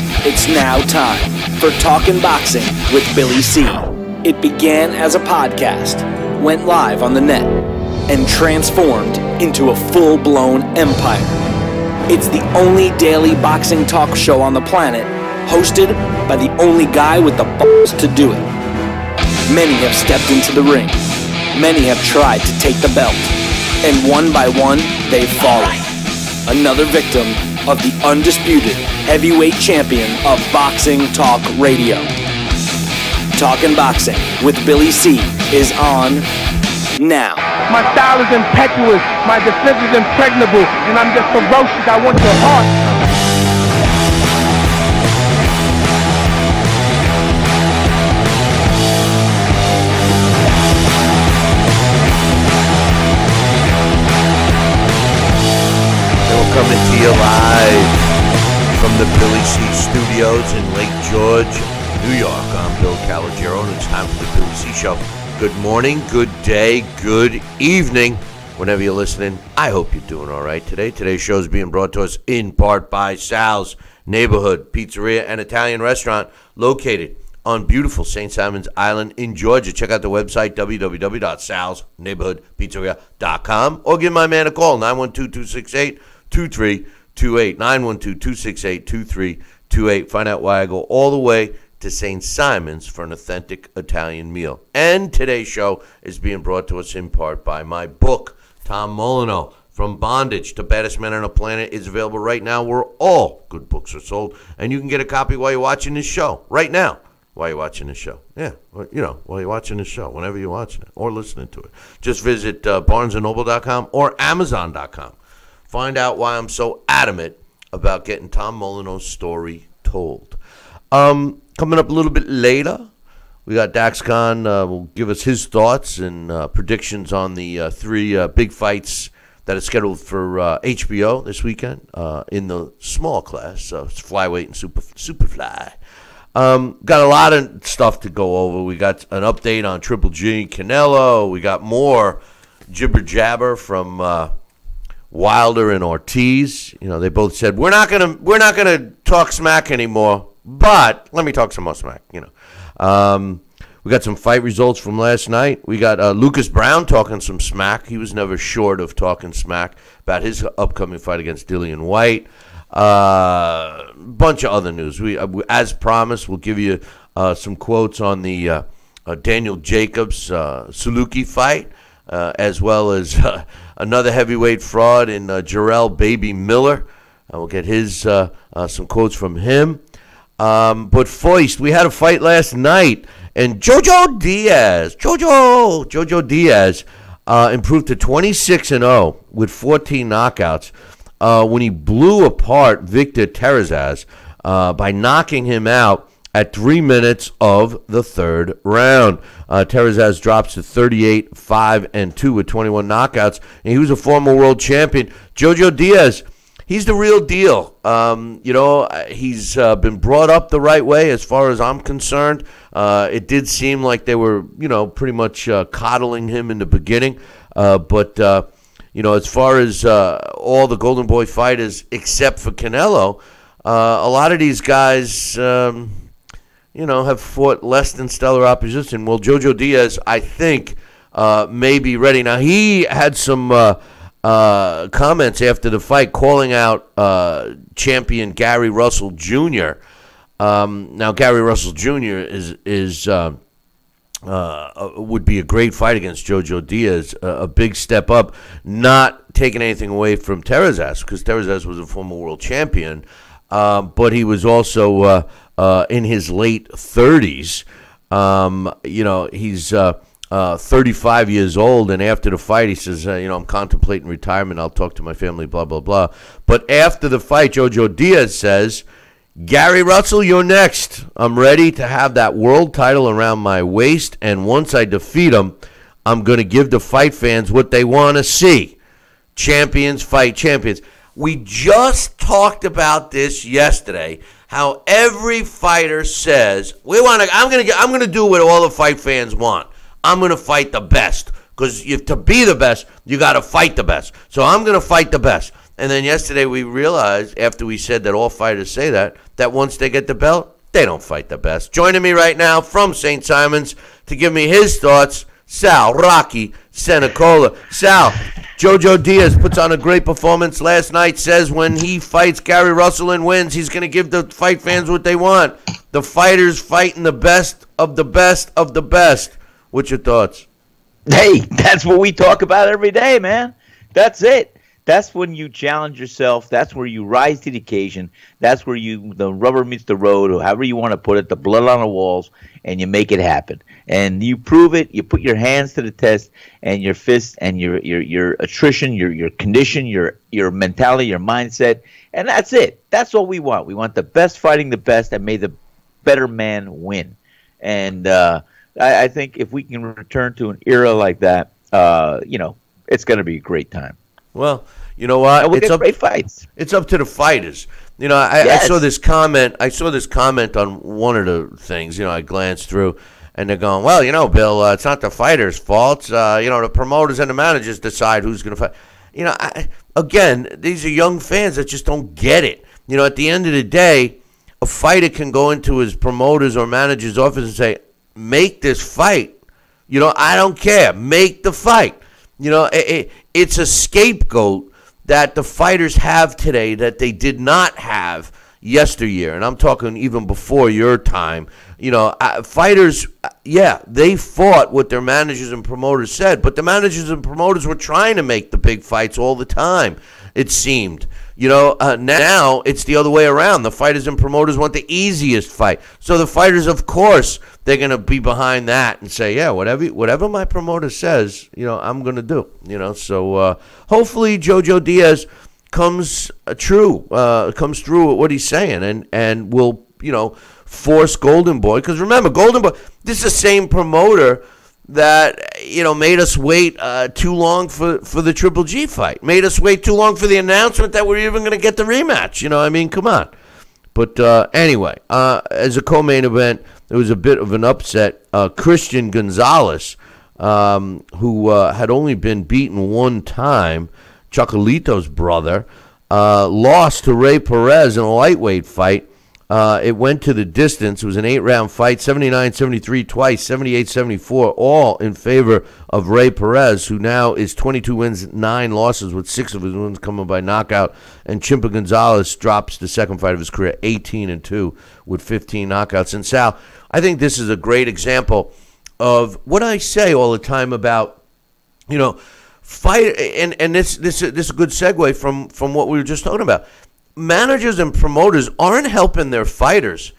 It's now time for Talkin' Boxing with Billy C. It began as a podcast, went live on the net, and transformed into a full-blown empire. It's the only daily boxing talk show on the planet, hosted by the only guy with the balls to do it. Many have stepped into the ring. Many have tried to take the belt. And one by one, they've fallen. Another victim of the undisputed heavyweight champion of Boxing Talk Radio. Talkin' Boxing with Billy C is on now. My style is impetuous, my defense is impregnable, and I'm just ferocious. I want your heart. Coming to you live from the Billy C Studios in Lake George, New York. I'm Bill Calogero, and it's time for the Billy C Show. Good morning, good day, good evening, whenever you're listening. I hope you're doing all right today. Today's show is being brought to us in part by Sal's Neighborhood Pizzeria and Italian Restaurant, located on beautiful St. Simon's Island in Georgia. Check out the website, www.salsneighborhoodpizzeria.com, or give my man a call, 912-268-2328, 912-268-2328. Find out why I go all the way to St. Simon's for an authentic Italian meal. And today's show is being brought to us in part by my book, Tom Molyneux, From Bondage to Baddest Man on the Planet, is available right now where all good books are sold. And you can get a copy while you're watching this show, right now, while you're watching this show. Yeah, while you're watching this show, whenever you're watching it or listening to it. Just visit barnesandnoble.com or amazon.com. Find out why I'm so adamant about getting Tom Molyneux's story told. Coming up a little bit later, we got Dax Khan will give us his thoughts and predictions on the three big fights that are scheduled for HBO this weekend in the small class, so it's flyweight and superfly. Got a lot of stuff to go over. We got an update on Triple G, Canelo. We got more jibber jabber from Wilder and Ortiz. You know, they both said we're not gonna talk smack anymore, but let me talk some more smack. You know, we got some fight results from last night. We got Lucas Brown talking some smack. He was never short of talking smack about his upcoming fight against Dillian White. Bunch of other news. We as promised, we'll give you some quotes on the Daniel Jacobs Suluki fight. As well as another heavyweight fraud in Jarrell Baby Miller. We'll get his some quotes from him. But first, we had a fight last night, and Jojo Diaz improved to 26-0 with 14 knockouts when he blew apart Victor Terrazas by knocking him out at 3 minutes of the third round. Terrazas drops to 38-5-2 with 21 knockouts, and he was a former world champion. Jojo Diaz, he's the real deal. He's been brought up the right way as far as I'm concerned. It did seem like they were, pretty much coddling him in the beginning. But as far as all the Golden Boy fighters except for Canelo, a lot of these guys have fought less than stellar opposition. Well, Jojo Diaz, I think, may be ready. Now, he had some comments after the fight calling out champion Gary Russell Jr. Now, Gary Russell Jr. would be a great fight against Jojo Diaz, a big step up, not taking anything away from Terrazas, because Terrazas was a former world champion, but he was also in his late 30s. He's 35 years old, and after the fight, he says, I'm contemplating retirement. I'll talk to my family, blah, blah, blah. But after the fight, Jojo Diaz says, Gary Russell, you're next. I'm ready to have that world title around my waist, and once I defeat him, I'm going to give the fight fans what they want to see. Champions fight champions. We just talked about this yesterday, how every fighter says, I'm going to do what all the fight fans want. I'm going to fight the best, because to be the best, you got to fight the best. So I'm going to fight the best. And then yesterday we realized, after we said that all fighters say that once they get the belt, they don't fight the best. Joining me right now from St. Simon's to give me his thoughts, Sal Rocky Senecola. Sal, Jojo Diaz puts on a great performance last night, says when he fights Gary Russell and wins, he's going to give the fight fans what they want. The fighters fighting the best of the best of the best. What's your thoughts? Hey, that's what we talk about every day, man. That's it. That's when you challenge yourself. That's where you rise to the occasion. That's where the rubber meets the road, or however you want to put it, the blood on the walls, and you make it happen. And you prove it. You put your hands to the test, and your fists, and your attrition, your condition, your mentality, your mindset, and that's it. That's all we want. We want the best fighting the best, and may the better man win. And I think if we can return to an era like that, it's going to be a great time. Well, you know what? We'll get great fights. It's up to the fighters. I saw this comment. I saw this comment on one of the things. I glanced through, and they're going, "Well, Bill, it's not the fighters' fault. The promoters and the managers decide who's going to fight." Again, these are young fans that just don't get it. At the end of the day, a fighter can go into his promoter's or manager's office and say, "Make this fight. I don't care. Make the fight." It's a scapegoat that the fighters have today that they did not have yesteryear. And I'm talking even before your time. Fighters, they fought what their managers and promoters said, but the managers and promoters were trying to make the big fights all the time, it seemed. Now it's the other way around. The fighters and promoters want the easiest fight. So the fighters, of course, they're going to be behind that and say, yeah, whatever my promoter says, I'm going to do. So hopefully Jojo Diaz comes through with what he's saying and will, force Golden Boy. Because remember, Golden Boy, this is the same promoter that made us wait too long for the Triple G fight. Made us wait too long for the announcement that we're even going to get the rematch. Come on. But anyway, as a co-main event, there was a bit of an upset. Christian Gonzalez, who had only been beaten one time, Chocolito's brother, lost to Ray Perez in a lightweight fight. It went to the distance. It was an 8-round fight, 79-73 twice, 78-74, all in favor of Ray Perez, who now is 22 wins, 9 losses, with 6 of his wins coming by knockout. And Chimpa Gonzalez drops the second fight of his career, 18-2, with 15 knockouts. And Sal, I think this is a great example of what I say all the time about, fight. And this is a good segue from what we were just talking about. Managers and promoters aren't helping their fighters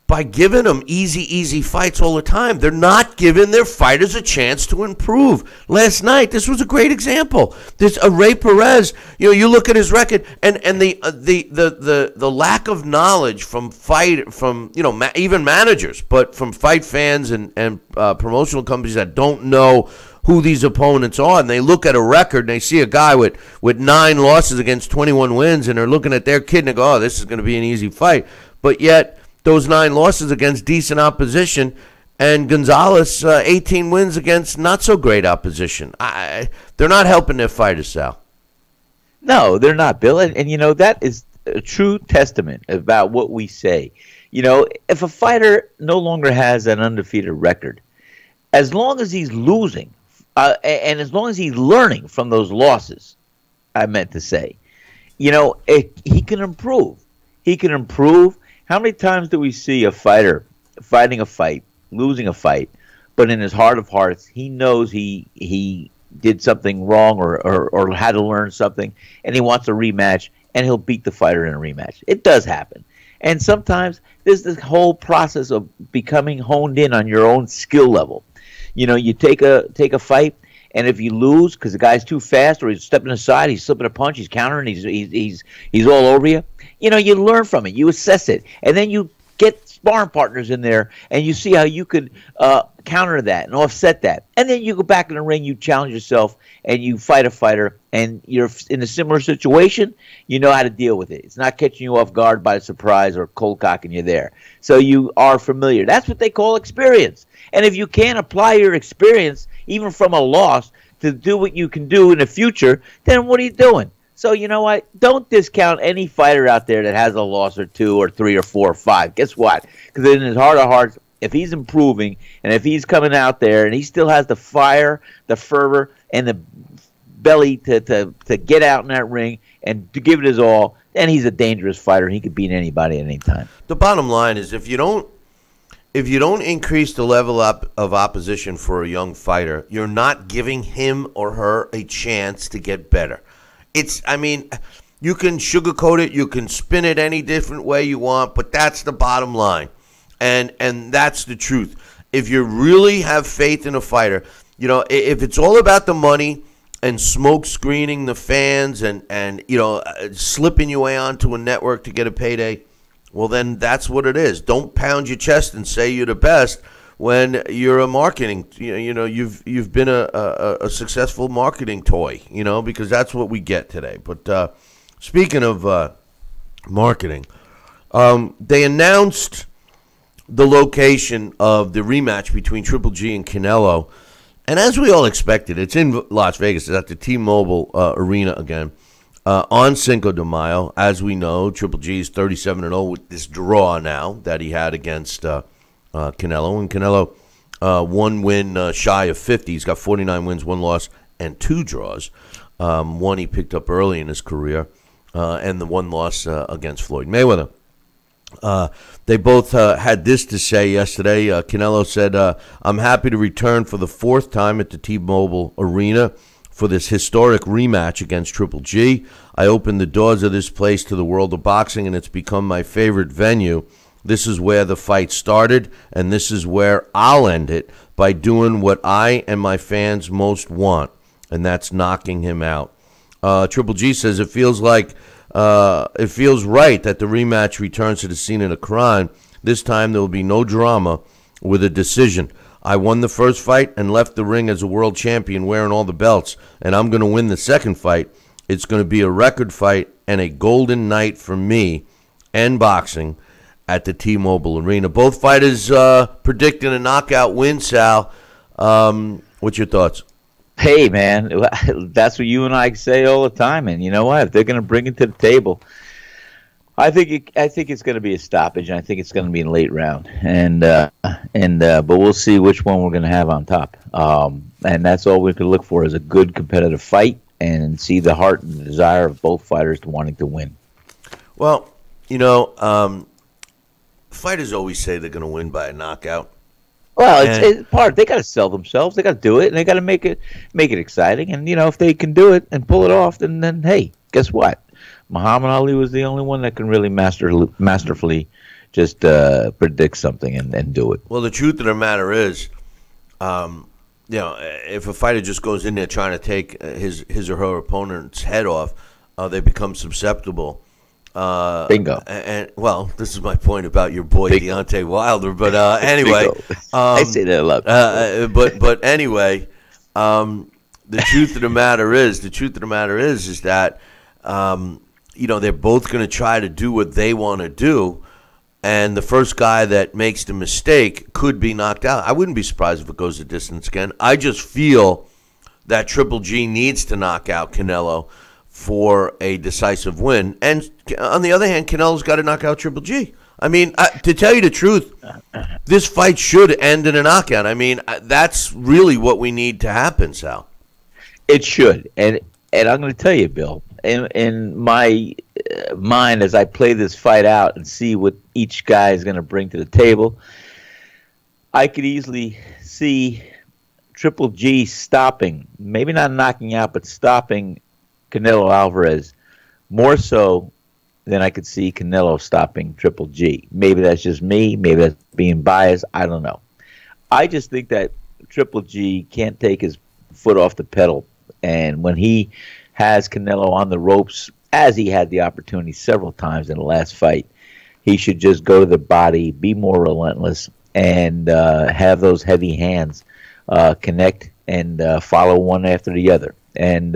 by giving them easy fights all the time. They're not giving their fighters a chance to improve. Last night, this was a great example. There's a Ray Perez. You look at his record, and the lack of knowledge from even managers, but from fight fans and promotional companies that don't know who these opponents are, and they look at a record and they see a guy with 9 losses against 21 wins, and they're looking at their kid and they go, "Oh, this is going to be an easy fight." But yet those 9 losses against decent opposition, and Gonzalez 18 wins against not so great opposition. They're not helping their fighters, Sal. No, they're not, Bill. And that is a true testament about what we say. If a fighter no longer has an undefeated record, as long as he's losing, and as long as he's learning from those losses, I meant to say, he can improve. He can improve. How many times do we see a fighter fighting a fight, losing a fight, but in his heart of hearts, he knows he did something wrong or had to learn something, and he wants a rematch, and he'll beat the fighter in a rematch. It does happen. And sometimes there's this whole process of becoming honed in on your own skill level. You take a fight, and if you lose because the guy's too fast or he's stepping aside, he's slipping a punch, he's countering, he's all over you. You learn from it, you assess it, and then you get sparring partners in there, and you see how you could counter that and offset that. And then you go back in the ring, you challenge yourself, and you fight a fighter, and you're in a similar situation, you know how to deal with it. It's not catching you off guard by surprise or cold cocking you there. So you are familiar. That's what they call experience. And if you can't apply your experience, even from a loss, to do what you can do in the future, then what are you doing? So you know what? Don't discount any fighter out there that has a loss or 2 or 3 or 4 or 5. Guess what? Because in his heart of hearts, if he's improving and if he's coming out there and he still has the fire, the fervor, and the belly to get out in that ring and to give it his all, then he's a dangerous fighter. He could beat anybody at any time. The bottom line is if you don't increase the level up of opposition for a young fighter, you're not giving him or her a chance to get better. You can sugarcoat it, you can spin it any different way you want, but that's the bottom line. And that's the truth. If you really have faith in a fighter, if it's all about the money and smoke screening the fans and slipping your way onto a network to get a payday, well, then that's what it is. Don't pound your chest and say you're the best when you're a marketing, you've been a successful marketing toy, because that's what we get today. But speaking of marketing, they announced the location of the rematch between Triple G and Canelo. And as we all expected, it's in Las Vegas. It's at the T-Mobile Arena again on Cinco de Mayo. As we know, Triple G is 37-0 with this draw now that he had against Canelo. And Canelo, one win shy of 50. He's got 49 wins, 1 loss, and 2 draws. One he picked up early in his career, and the 1 loss against Floyd Mayweather. They both had this to say yesterday. Canelo said, I'm happy to return for the 4th time at the T-Mobile Arena for this historic rematch against Triple G. I opened the doors of this place to the world of boxing, and it's become my favorite venue. This is where the fight started, and this is where I'll end it by doing what I and my fans most want, and that's knocking him out. Triple G says it feels right that the rematch returns to the scene of the crime. This time there will be no drama with a decision. I won the first fight and left the ring as a world champion wearing all the belts, and I'm going to win the second fight. It's going to be a record fight and a golden night for me and boxing at the T-Mobile Arena. Both fighters predicting a knockout win, Sal. What's your thoughts? Hey, man, that's what you and I say all the time. And you know what? If they're going to bring it to the table, I think it's going to be a stoppage, and I think it's going to be in late round. But we'll see which one we're going to have on top. And that's all we can look for is a good competitive fight and see the heart and the desire of both fighters to wanting to win. Well, fighters always say they're going to win by a knockout. Well, it's part. They got to sell themselves. They got to do it, and they got to make it exciting. And if they can do it and pull it off, then hey, guess what? Muhammad Ali was the only one that can really masterfully just predict something and do it. Well, the truth of the matter is, if a fighter just goes in there trying to take his or her opponent's head off, they become susceptible. Bingo. And well, this is my point about your boy Deontay Wilder. But anyway, I say that a lot. But anyway, the truth of the matter is that they're both going to try to do what they want to do, and the first guy that makes the mistake could be knocked out. I wouldn't be surprised if it goes the distance again. I just feel that Triple G needs to knock out Canelo for a decisive win. And on the other hand, Canelo's got to knock out Triple G. I mean, to tell you the truth, this fight should end in a knockout. I mean, that's really what we need to happen, Sal. It should. And I'm going to tell you, Bill, in my mind, as I play this fight out and see what each guy is going to bring to the table, I could easily see Triple G stopping, maybe not knocking out, but stopping Canelo Alvarez more so than I could see Canelo stopping Triple G. Maybe that's just me. Maybe that's being biased. I don't know. I just think that Triple G can't take his foot off the pedal. And when he has Canelo on the ropes, as he had the opportunity several times in the last fight, he should just go to the body, be more relentless, and have those heavy hands connect and follow one after the other. And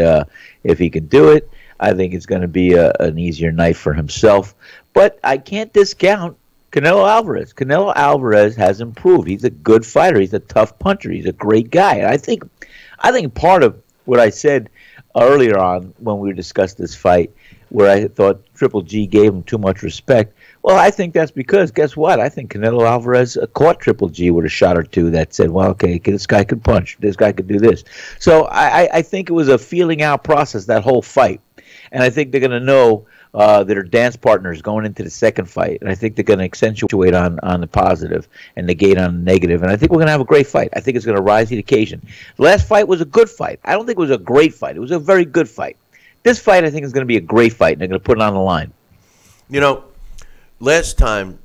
if he can do it, I think it's going to be an easier night for himself. But I can't discount Canelo Alvarez. Canelo Alvarez has improved. He's a good fighter. He's a tough puncher. He's a great guy. And I think part of what I said earlier on when we discussed this fight, where I thought Triple G gave him too much respect. Well, I think that's because, guess what? I think Canelo Alvarez caught Triple G with a shot or two that said, well, okay, this guy could punch. This guy could do this. So I think it was a feeling out process, that whole fight. And I think they're going to know that are dance partners going into the second fight. And I think they're going to accentuate on the positive and negate on the negative. And I think we're going to have a great fight. I think it's going to rise to the occasion. The last fight was a good fight. I don't think it was a great fight. It was a very good fight. This fight, I think, is going to be a great fight, and they're going to put it on the line. You know, last time,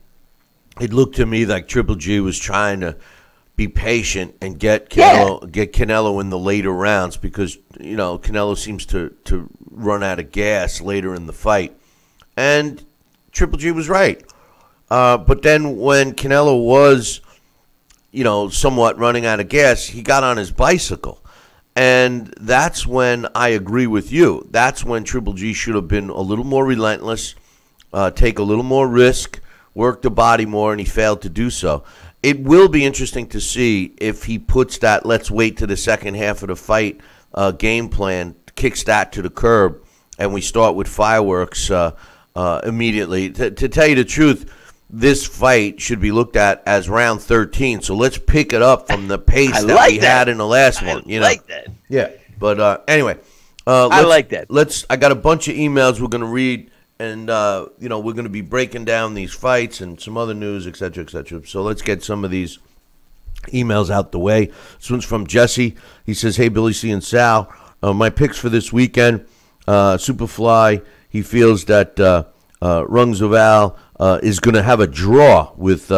it looked to me like Triple G was trying to be patient and get Canelo in the later rounds because, you know, Canelo seems to run out of gas later in the fight. And Triple G was right. But then when Canelo was, you know, somewhat running out of gas, he got on his bicycle. And that's when I agree with you. That's when Triple G should have been a little more relentless, take a little more risk, work the body more, and he failed to do so. It will be interesting to see if he puts that let's wait to the second half of the fight game plan, kicks that to the curb, and we start with fireworks immediately. To tell you the truth, this fight should be looked at as round 13. So let's pick it up from the pace that we had in the last one. You know? Like that. Yeah. But anyway, I like that. I got a bunch of emails we're going to read, and you know, we're going to be breaking down these fights and some other news, et cetera, et cetera. So let's get some of these emails out the way. This one's from Jesse. He says, "Hey, Billy C and Sal, my picks for this weekend: Superfly. He feels that Rungzaval is going to have a draw with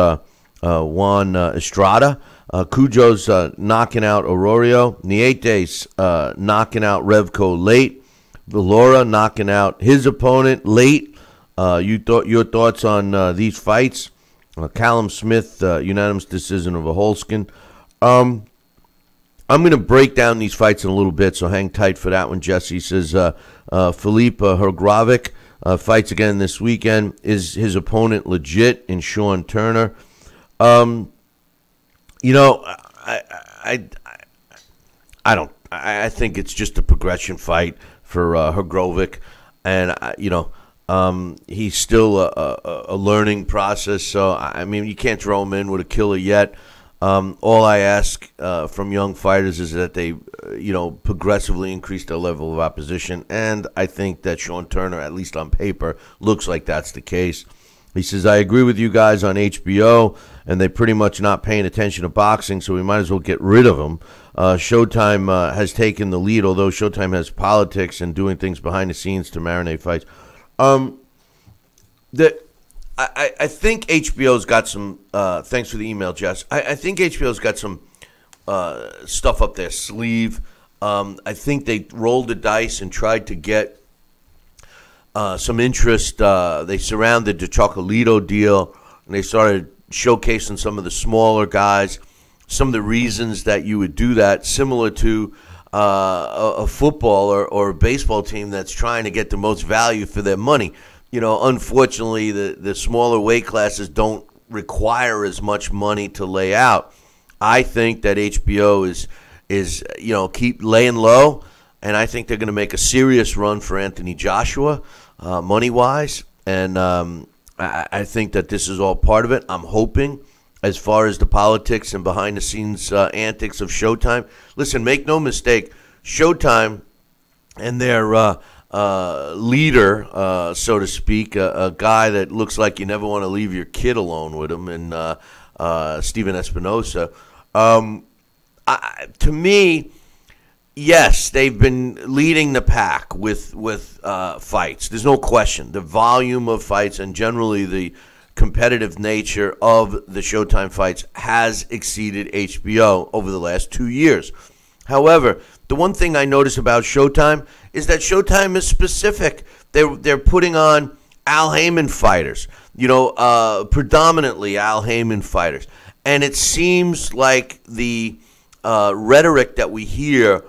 Juan Estrada. Cujo's knocking out Arroyo. Nietes knocking out Revco late. Villora knocking out his opponent late. Your thoughts on these fights? Callum Smith, unanimous decision of a Holskin. I'm going to break down these fights in a little bit, so hang tight for that one. Jesse says Felipe Hergrovic fights again this weekend. Is his opponent legit in Sean Turner? You know, I don't. I think it's just a progression fight for Hergrovic, and you know, he's still a learning process. So I mean, you can't throw him in with a killer yet. All I ask from young fighters is that they, you know, progressively increase their level of opposition, and I think that Sean Turner, at least on paper, looks like that's the case. He says, I agree with you guys on HBO, and they're pretty much not paying attention to boxing, so we might as well get rid of them. Showtime has taken the lead, although Showtime has politics and doing things behind the scenes to marinate fights. I think HBO's got some, thanks for the email, Jess. I think HBO's got some stuff up their sleeve. I think they rolled the dice and tried to get some interest. They surrounded the Chocolito deal, and they started showcasing some of the smaller guys, some of the reasons that you would do that, similar to a football or a baseball team that's trying to get the most value for their money. You know, unfortunately, the smaller weight classes don't require as much money to lay out. I think that HBO is you know, keep laying low, and I think they're going to make a serious run for Anthony Joshua, money-wise, and I think that this is all part of it. I'm hoping, as far as the politics and behind-the-scenes antics of Showtime. Listen, make no mistake, Showtime and their leader, so to speak, a guy that looks like you never want to leave your kid alone with him, and Steven Espinosa. To me, yes, they've been leading the pack with fights. There's no question. The volume of fights and generally the competitive nature of the Showtime fights has exceeded HBO over the last 2 years. However, the one thing I notice about Showtime is that Showtime is specific. They're putting on Al Heyman fighters, you know, predominantly Al Heyman fighters. And it seems like the rhetoric that we hear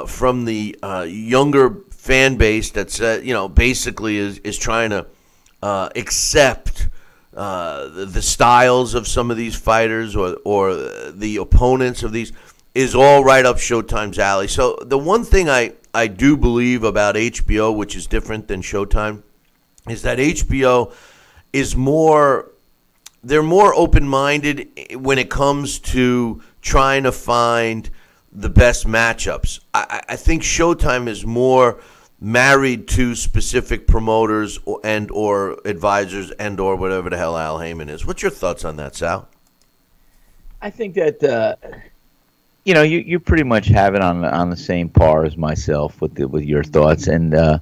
from the younger fan base that's, you know, basically is trying to accept the styles of some of these fighters or the opponents of these is all right up Showtime's alley. So the one thing I I do believe about HBO, which is different than Showtime, is that HBO is they're more open-minded when it comes to trying to find the best matchups. I think Showtime is more married to specific promoters or advisors or whatever the hell Al Heyman is. What's your thoughts on that, Sal? I think that you pretty much have it on the same par as myself with your thoughts, and I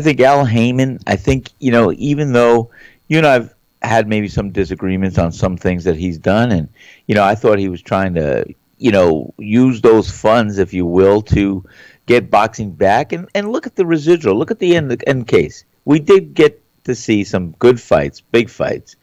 think Al Heyman. I think even though you and I've had maybe some disagreements on some things that he's done, and I thought he was trying to use those funds, if you will, to get boxing back, and look at the residual, look at the end case. We did get to see some good fights, big fights.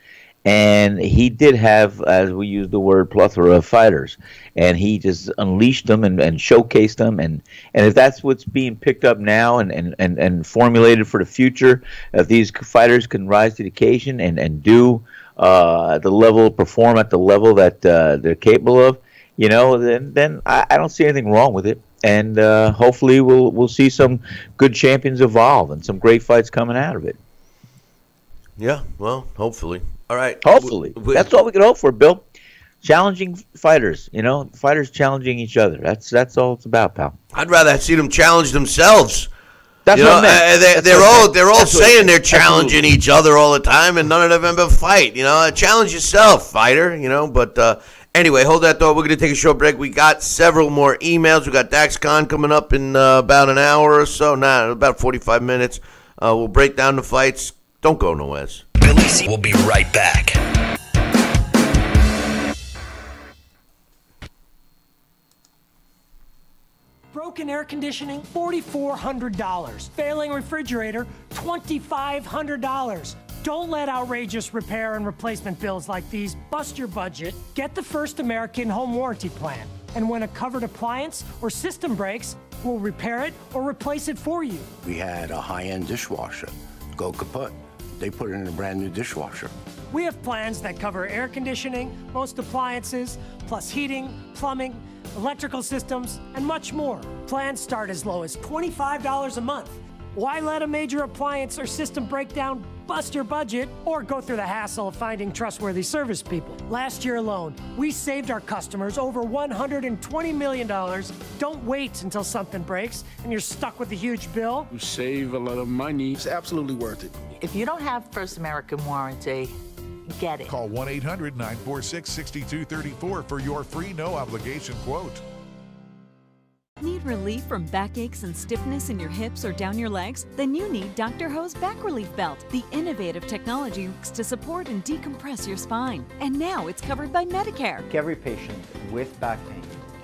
And he did have, as we use the word, plethora of fighters, and he just unleashed them and showcased them. And if that's what's being picked up now and formulated for the future, if these fighters can rise to the occasion and do perform at the level that they're capable of, then I don't see anything wrong with it. And hopefully we'll see some good champions evolve and some great fights coming out of it. Yeah, well, hopefully. All right. Hopefully. That's all we can hope for, Bill. Challenging fighters, fighters challenging each other. That's all it's about, pal. I'd rather see them challenge themselves. That's what I meant. They're all saying they're challenging each other all the time, and none of them ever fight. Challenge yourself, fighter. But anyway, hold that thought. We're going to take a short break. We got several more emails. We got Dax Khan coming up in about an hour or so. About 45 minutes. We'll break down the fights. Don't go nowhere. Billy C will be right back. Broken air conditioning, $4,400. Failing refrigerator, $2,500. Don't let outrageous repair and replacement bills like these bust your budget. Get the First American Home Warranty Plan. And when a covered appliance or system breaks, we'll repair it or replace it for you. We had a high-end dishwasher go kaput. They put it in a brand new dishwasher. We have plans that cover air conditioning, most appliances, plus heating, plumbing, electrical systems, and much more. Plans start as low as $25 a month. Why let a major appliance or system breakdown bust your budget or go through the hassle of finding trustworthy service people? Last year alone, we saved our customers over $120 million. Don't wait until something breaks and you're stuck with a huge bill. You save a lot of money. It's absolutely worth it. If you don't have First American Warranty, get it. Call 1-800-946-6234 for your free no-obligation quote. Need relief from backaches and stiffness in your hips or down your legs? Then you need Dr. Ho's Back Relief Belt, the innovative technology to support and decompress your spine. And now it's covered by Medicare. Every patient with back pain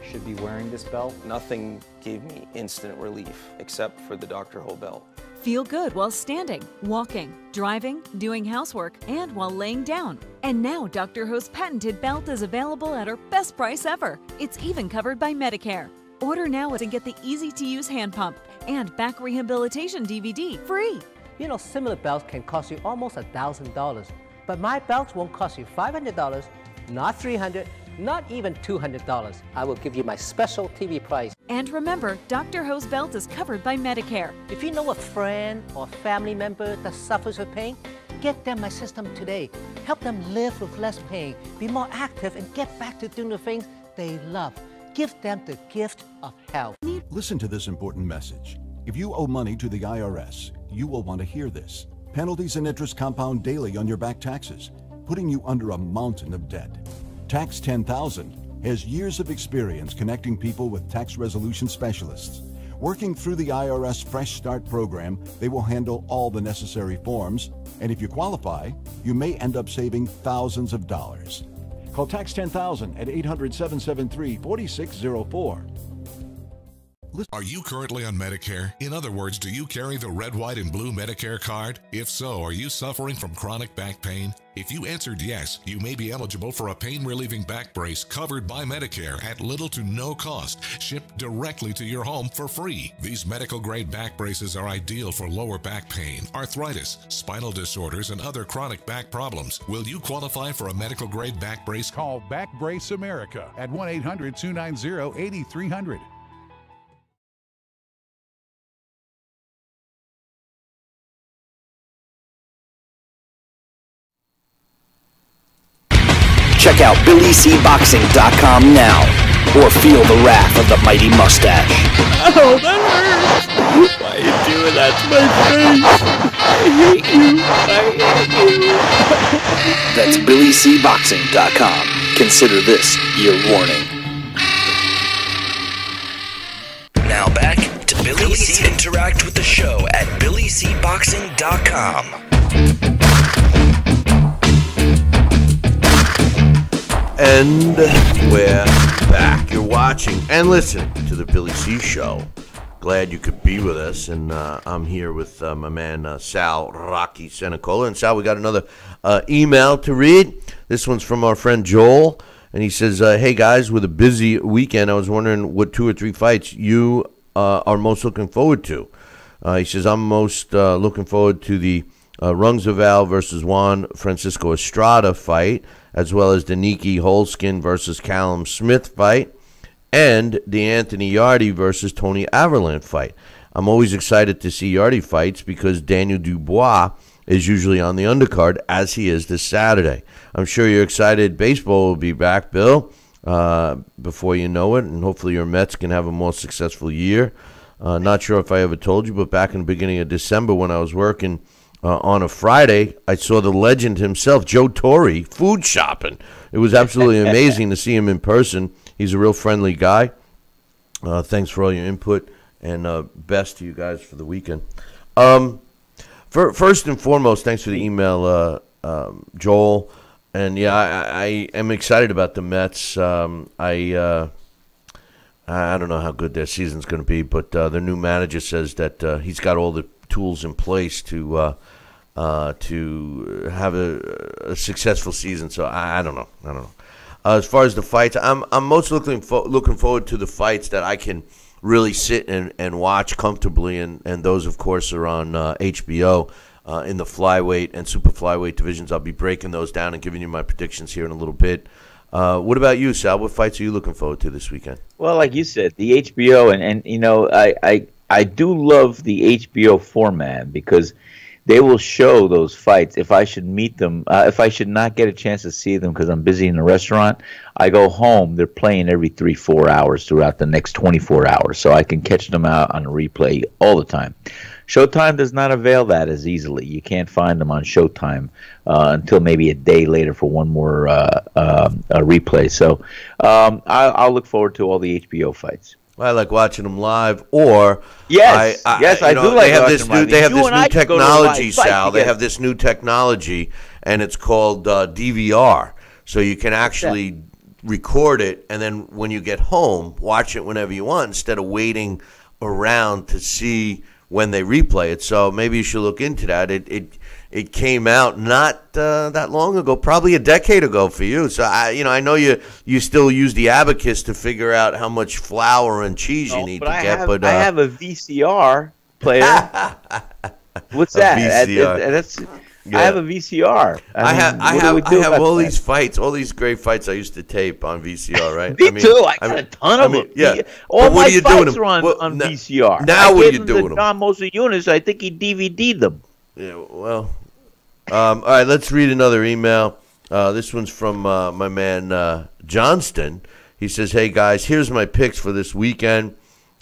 should be wearing this belt. Nothing gave me instant relief except for the Dr. Ho belt. Feel good while standing, walking, driving, doing housework, and while laying down. And now Dr. Ho's patented belt is available at our best price ever. It's even covered by Medicare. Order now and get the easy-to-use hand pump and back rehabilitation DVD free. Similar belts can cost you almost $1,000, but my belts won't cost you $500, not $300, not even $200. I will give you my special TV price. And remember, Dr. Ho's belt is covered by Medicare. If you know a friend or family member that suffers with pain, get them my system today. Help them live with less pain, be more active, and get back to doing the things they love. Give them the gift of health. Listen to this important message. If you owe money to the IRS, you will want to hear this. Penalties and interest compound daily on your back taxes, putting you under a mountain of debt. Tax 10,000 has years of experience connecting people with tax resolution specialists. Working through the IRS Fresh Start program, they will handle all the necessary forms, and if you qualify, you may end up saving thousands of dollars. Call Tax 10,000 at 800-773-4604. Are you currently on Medicare? In other words, do you carry the red, white, and blue Medicare card? If so, are you suffering from chronic back pain? If you answered yes, you may be eligible for a pain-relieving back brace covered by Medicare at little to no cost, shipped directly to your home for free. These medical-grade back braces are ideal for lower back pain, arthritis, spinal disorders, and other chronic back problems. Will you qualify for a medical-grade back brace? Call Back Brace America at 1-800-290-8300. Check out BillyCBoxing.com now, or feel the wrath of the mighty mustache. Oh, that hurts. Why are you doing that to my face? I hate you. That's BillyCBoxing.com. Consider this your warning. Now back to Billy C. Interact with the show at BillyCBoxing.com. And we're back. You're watching and listening to the Billy C. Show. Glad you could be with us. And I'm here with my man Sal Rocky Senecola. And Sal, we got another email to read. This one's from our friend Joel. And he says, hey guys, with a busy weekend, I was wondering what 2 or 3 fights you are most looking forward to. He says, I'm most looking forward to the Rungzaval versus Juan Francisco Estrada fight, as well as the Niki Holskin versus Callum Smith fight, and the Anthony Yarde versus Tony Averland fight. I'm always excited to see Yarde fights because Daniel Dubois is usually on the undercard, as he is this Saturday. I'm sure you're excited. Baseball will be back, Bill, before you know it, and hopefully your Mets can have a more successful year. Not sure if I ever told you, but back in the beginning of December when I was working on a Friday, I saw the legend himself, Joe Torre, food shopping. It was absolutely amazing to see him in person. He's a real friendly guy. Thanks for all your input, and best to you guys for the weekend. First and foremost, thanks for the email, Joel. And, yeah, I am excited about the Mets. I don't know how good their season's going to be, but their new manager says that he's got all the tools in place to have a successful season. So I don't know. As far as the fights, I'm most looking forward to the fights that I can really sit and watch comfortably, and those, of course, are on HBO in the flyweight and super flyweight divisions. I'll be breaking those down and giving you my predictions here in a little bit. What about you, Sal? What fights are you looking forward to this weekend? Well, like you said, the HBO, and you know, I do love the HBO format because they will show those fights. If I should meet them, if I should not get a chance to see them because I'm busy in a restaurant, I go home. They're playing every 3-4 hours throughout the next 24 hours, so I can catch them out on a replay all the time. Showtime does not avail that as easily. You can't find them on Showtime until maybe a day later for one more replay. So I'll look forward to all the HBO fights. I like watching them live, or yes, I do like watching them live. They have this new technology, Sal. They have this new technology, and it's called DVR. So you can actually record it, and then when you get home, watch it whenever you want instead of waiting around to see when they replay it. So maybe you should look into that. It came out not that long ago, probably a decade ago for you. So I know you still use the abacus to figure out how much flour and cheese you need to get. But I have a VCR player. What's that? VCR. I have a VCR. I have all these fights, all these great fights I used to tape on VCR, right? Me too. I got a ton of them. Yeah. All my fights are on VCR. Now what are you doing with them? Don Mosley Eunice, I think he DVD'd them. Yeah, well, all right, let's read another email. This one's from my man Johnston. He says, hey, guys, here's my picks for this weekend,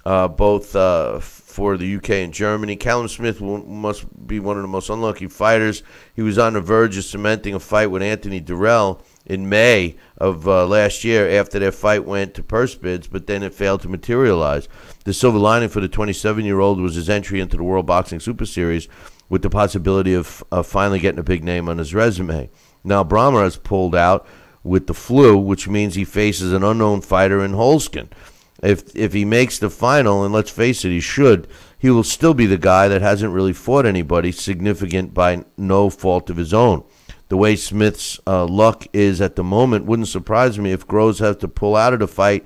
both for the UK and Germany. Callum Smith must be one of the most unlucky fighters. He was on the verge of cementing a fight with Anthony Durrell in May of last year after their fight went to purse bids, but then it failed to materialize. The silver lining for the 27-year-old was his entry into the World Boxing Super Series with the possibility of finally getting a big name on his resume. Now, Brahma has pulled out with the flu, which means he faces an unknown fighter in Holskin. If he makes the final, and let's face it, he will still be the guy that hasn't really fought anybody significant by no fault of his own. The way Smith's luck is at the moment wouldn't surprise me if Groves has to pull out of the fight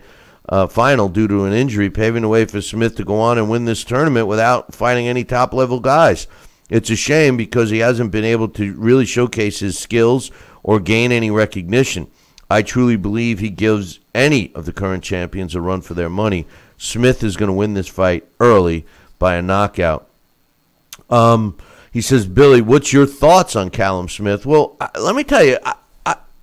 final due to an injury, paving the way for Smith to go on and win this tournament without fighting any top-level guys. It's a shame because he hasn't been able to really showcase his skills or gain any recognition. I truly believe he gives any of the current champions a run for their money. Smith is going to win this fight early by a knockout. He says, Billy, what's your thoughts on Callum Smith? Well, let me tell you,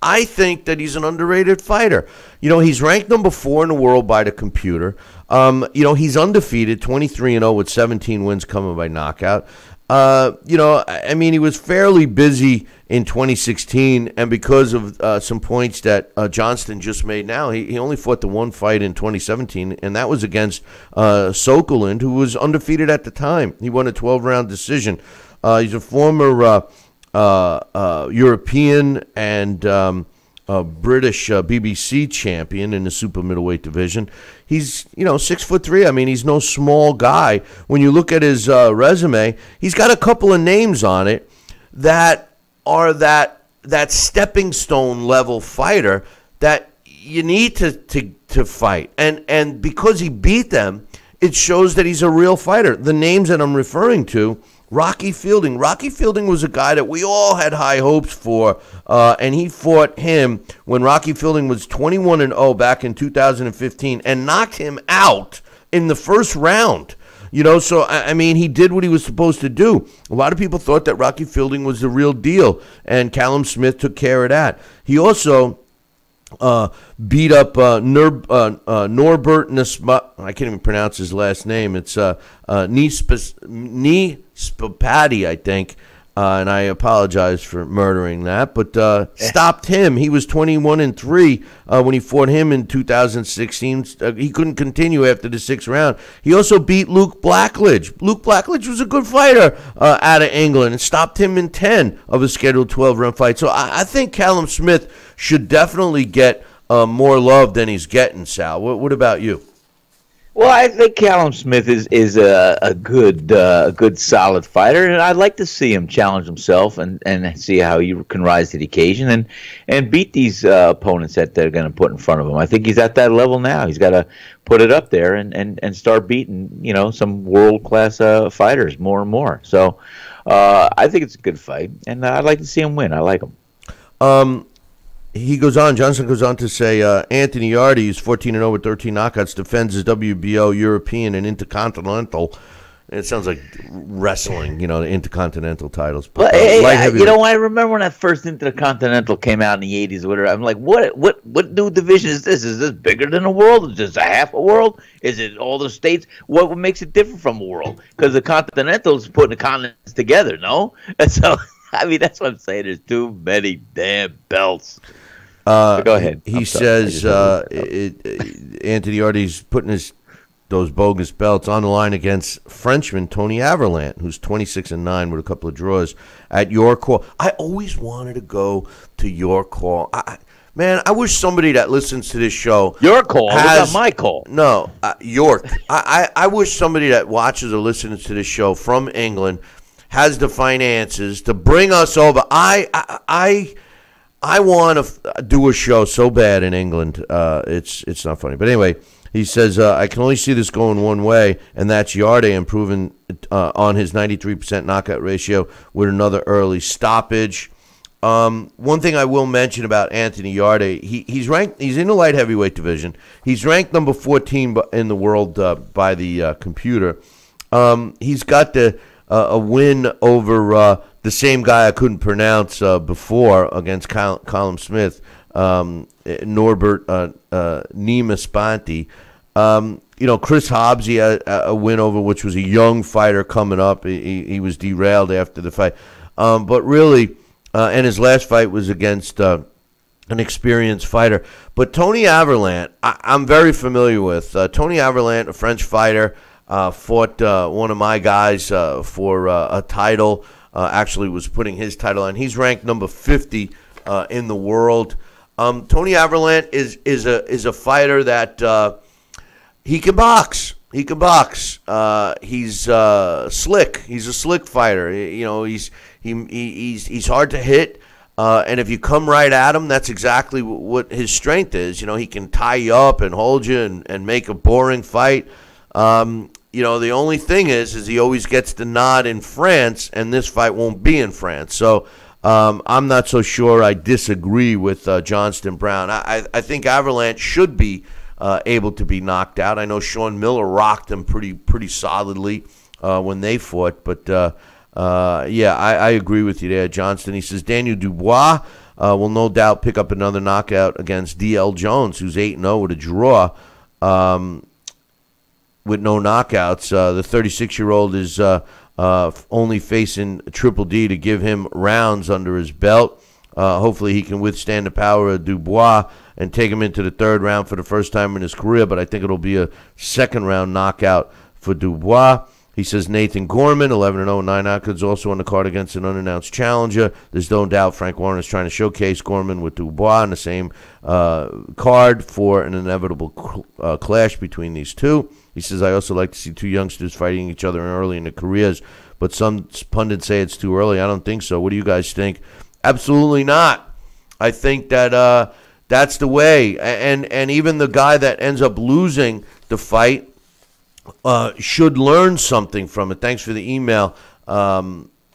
I think that he's an underrated fighter. He's ranked number 4 in the world by the computer. He's undefeated, 23-0 with 17 wins coming by knockout. He was fairly busy in 2016, and because of some points that Johnston just made now, he only fought the one fight in 2017, and that was against Sokolin, who was undefeated at the time. He won a 12-round decision. He's a former European and British BBC champion in the super middleweight division. He's 6'3". I mean, he's no small guy. When you look at his resume, he's got a couple of names on it that are that stepping stone level fighter that you need to fight. And because he beat them, it shows that he's a real fighter. The names that I'm referring to, Rocky Fielding. Rocky Fielding was a guy that we all had high hopes for, and he fought him when Rocky Fielding was 21-0 back in 2015 and knocked him out in the first round. So, I mean, he did what he was supposed to do. A lot of people thought that Rocky Fielding was the real deal, and Callum Smith took care of that. He also beat up Norbert Nispa. I can't even pronounce his last name. It's Nispapati, I think. And I apologize for murdering that, but stopped him. He was 21-3 when he fought him in 2016. He couldn't continue after the 6th round. He also beat Luke Blackledge. Luke Blackledge was a good fighter out of England and stopped him in 10 of a scheduled 12-round fight. So I think Callum Smith should definitely get more love than he's getting, Sal. What about you? Well, I think Callum Smith is a good solid fighter, and I'd like to see him challenge himself and see how he can rise to the occasion and beat these opponents that they're going to put in front of him. I think he's at that level now. He's got to put it up there and start beating some world class fighters more and more. So I think it's a good fight, and I'd like to see him win. I like him. Johnson goes on to say, Anthony Yarde, who's 14-0 with 13 knockouts, defends his WBO, European, and Intercontinental. It sounds like wrestling, the Intercontinental titles. But I remember when that first Intercontinental came out in the 80s or whatever. I'm like, what new division is this? Is this bigger than a world? Is this a half a world? Is it all the states? What makes it different from a world? Because the Continental is putting the continents together, no? And so, I mean, that's what I'm saying. There's too many damn belts. Go ahead. He says Anthony Yarde's putting those bogus belts on the line against Frenchman Tony Averlant, who's 26-9 with a couple of draws at York Hall. I always wanted to go to York Hall. I wish somebody that listens to this show. York Hall? That's not my call. No, York. I wish somebody that watches or listens to this show from England has the finances to bring us over. I want to do a show so bad in England. It's not funny. But anyway, he says, I can only see this going one way, and that's Yarde improving on his 93% knockout ratio with another early stoppage. One thing I will mention about Anthony Yarde, he's in the light heavyweight division. He's ranked number 14 in the world by the computer. He's got a win over the same guy I couldn't pronounce before against Callum Smith, Norbert Nimaspanti. Chris Hobbs, he had a win over, which was a young fighter coming up. He was derailed after the fight. But really, and his last fight was against an experienced fighter. But Tony Averlant, I'm very familiar with. Tony Averlant, a French fighter, fought one of my guys for a title. Actually was putting his title on. He's ranked number 50 in the world. Tony Averlant is a fighter that he can box. He can box. He's slick. He's a slick fighter. He's hard to hit. And if you come right at him, that's exactly what his strength is. He can tie you up and hold you and make a boring fight. The only thing is he always gets the nod in France, and this fight won't be in France. So I'm not so sure I disagree with Johnston Brown. I think Averlant should be able to be knocked out. I know Sean Miller rocked him pretty solidly when they fought, but Yeah, I agree with you there, Johnston. He says Daniel Dubois will no doubt pick up another knockout against D.L. Jones, who's 8-0 with a draw with no knockouts. The 36-year-old is only facing Triple D to give him rounds under his belt. Hopefully he can withstand the power of Dubois and take him into the third round for the first time in his career, but I think it'll be a second-round knockout for Dubois. He says Nathan Gorman, 11-0, 9 knockouts, also on the card against an unannounced challenger. There's no doubt Frank Warren is trying to showcase Gorman with Dubois on the same card for an inevitable clash between these two. He says, I also like to see two youngsters fighting each other early in their careers, but some pundits say it's too early. I don't think so. What do you guys think? Absolutely not. I think that that's the way. And even the guy that ends up losing the fight should learn something from it. Thanks for the email,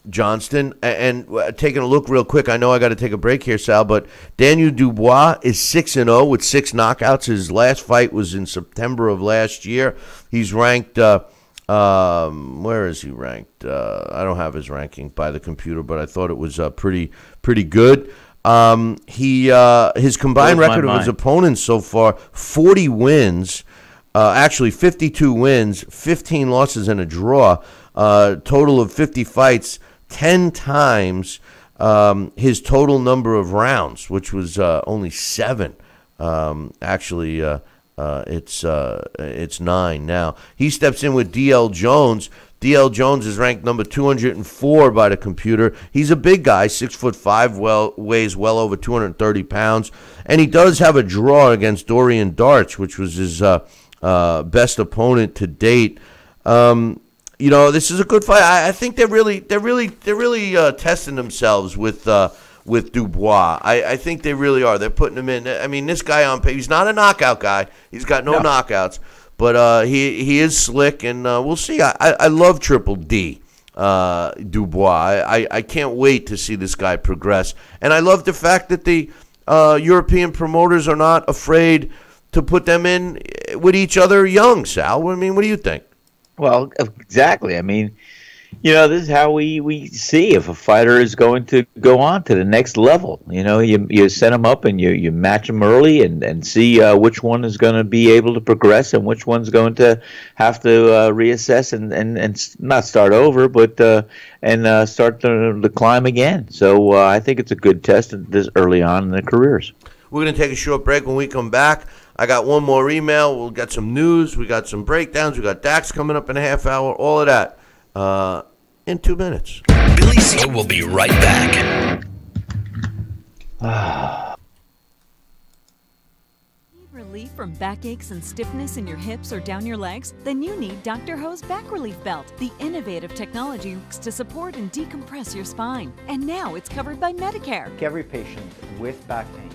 Johnston. And taking a look real quick, I know I got to take a break here, Sal, but Daniel Dubois is 6-0 with 6 knockouts. His last fight was in September of last year. He's ranked, where is he ranked? I don't have his ranking by the computer, but I thought it was pretty good. His combined record of his opponents so far, 40 wins. Actually, 52 wins, 15 losses, and a draw. Total of 50 fights, 10 times his total number of rounds, which was only 7. Actually, it's 9 now. He steps in with D.L. Jones. D.L. Jones is ranked number 204 by the computer. He's a big guy, 6'5", weighs well over 230 pounds, and he does have a draw against Dorian Darch, which was his best opponent to date. This is a good fight. I think they're really testing themselves with Dubois. I think they really are. They're putting him in. I mean, this guy on paper, he's not a knockout guy. He's got no knockouts, but he is slick, and we'll see. I love Triple D. Dubois. I can't wait to see this guy progress, and I love the fact that the European promoters are not afraid to put them in with each other young, Sal. I mean, what do you think? Well, exactly. I mean, this is how we see if a fighter is going to go on to the next level. You set them up and you match them early and see which one is going to be able to progress and which one's going to have to reassess and not start over, but start the climb again. So I think it's a good test this early on in their careers. We're going to take a short break. When we come back, I got one more email. We'll get some news. We got some breakdowns. We got Dax coming up in a half hour. All of that in 2 minutes. Billy C will be right back. Need relief from backaches and stiffness in your hips or down your legs? Then you need Dr. Ho's Back Relief Belt. The innovative technology works to support and decompress your spine. And now it's covered by Medicare. Every patient with back pain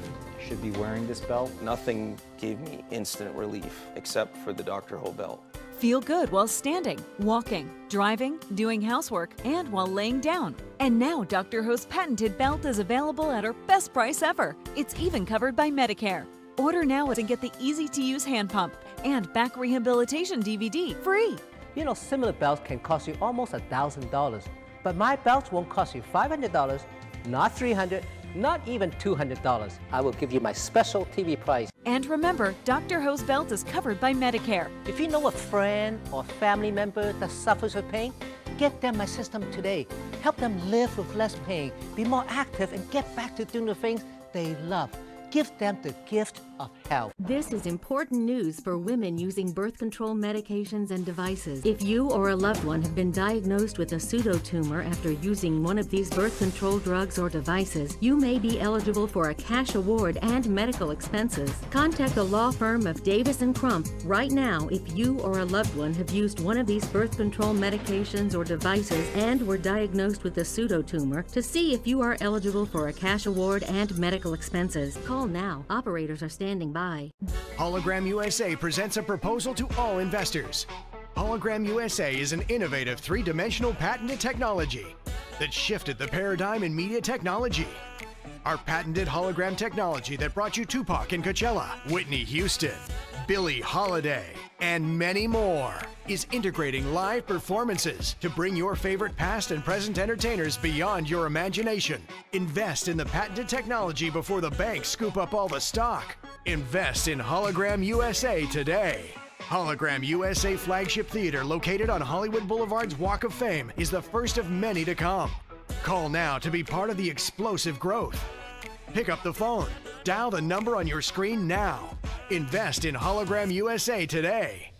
should be wearing this belt. Nothing gave me instant relief except for the Dr. Ho belt. Feel good while standing, walking, driving, doing housework, and while laying down. And now Dr. Ho's patented belt is available at our best price ever. It's even covered by Medicare. Order now and get the easy-to-use hand pump and back rehabilitation DVD free. Similar belts can cost you almost $1,000, but my belts won't cost you $500, not $300, not even $200. I will give you my special TV price. And remember, Dr. Ho's belt is covered by Medicare. If you know a friend or family member that suffers with pain, get them my system today. Help them live with less pain, be more active, and get back to doing the things they love. Give them the gift of health. This is important news for women using birth control medications and devices. If you or a loved one have been diagnosed with a pseudotumor after using one of these birth control drugs or devices, you may be eligible for a cash award and medical expenses. Contact the law firm of Davis & Crump right now if you or a loved one have used one of these birth control medications or devices and were diagnosed with a pseudotumor to see if you are eligible for a cash award and medical expenses. Call now. Operators are standing by. Hologram USA presents a proposal to all investors. Hologram USA is an innovative three-dimensional patented technology that shifted the paradigm in media technology. Our patented hologram technology that brought you Tupac and Coachella, Whitney Houston, Billie Holiday, and many more. is integrating live performances to bring your favorite past and present entertainers beyond your imagination. Invest in the patented technology before the banks scoop up all the stock. Invest in Hologram USA today. Hologram USA Flagship Theater, located on Hollywood Boulevard's Walk of Fame, is the first of many to come. Call now to be part of the explosive growth. Pick up the phone. Dial the number on your screen now. Invest in Hologram USA today.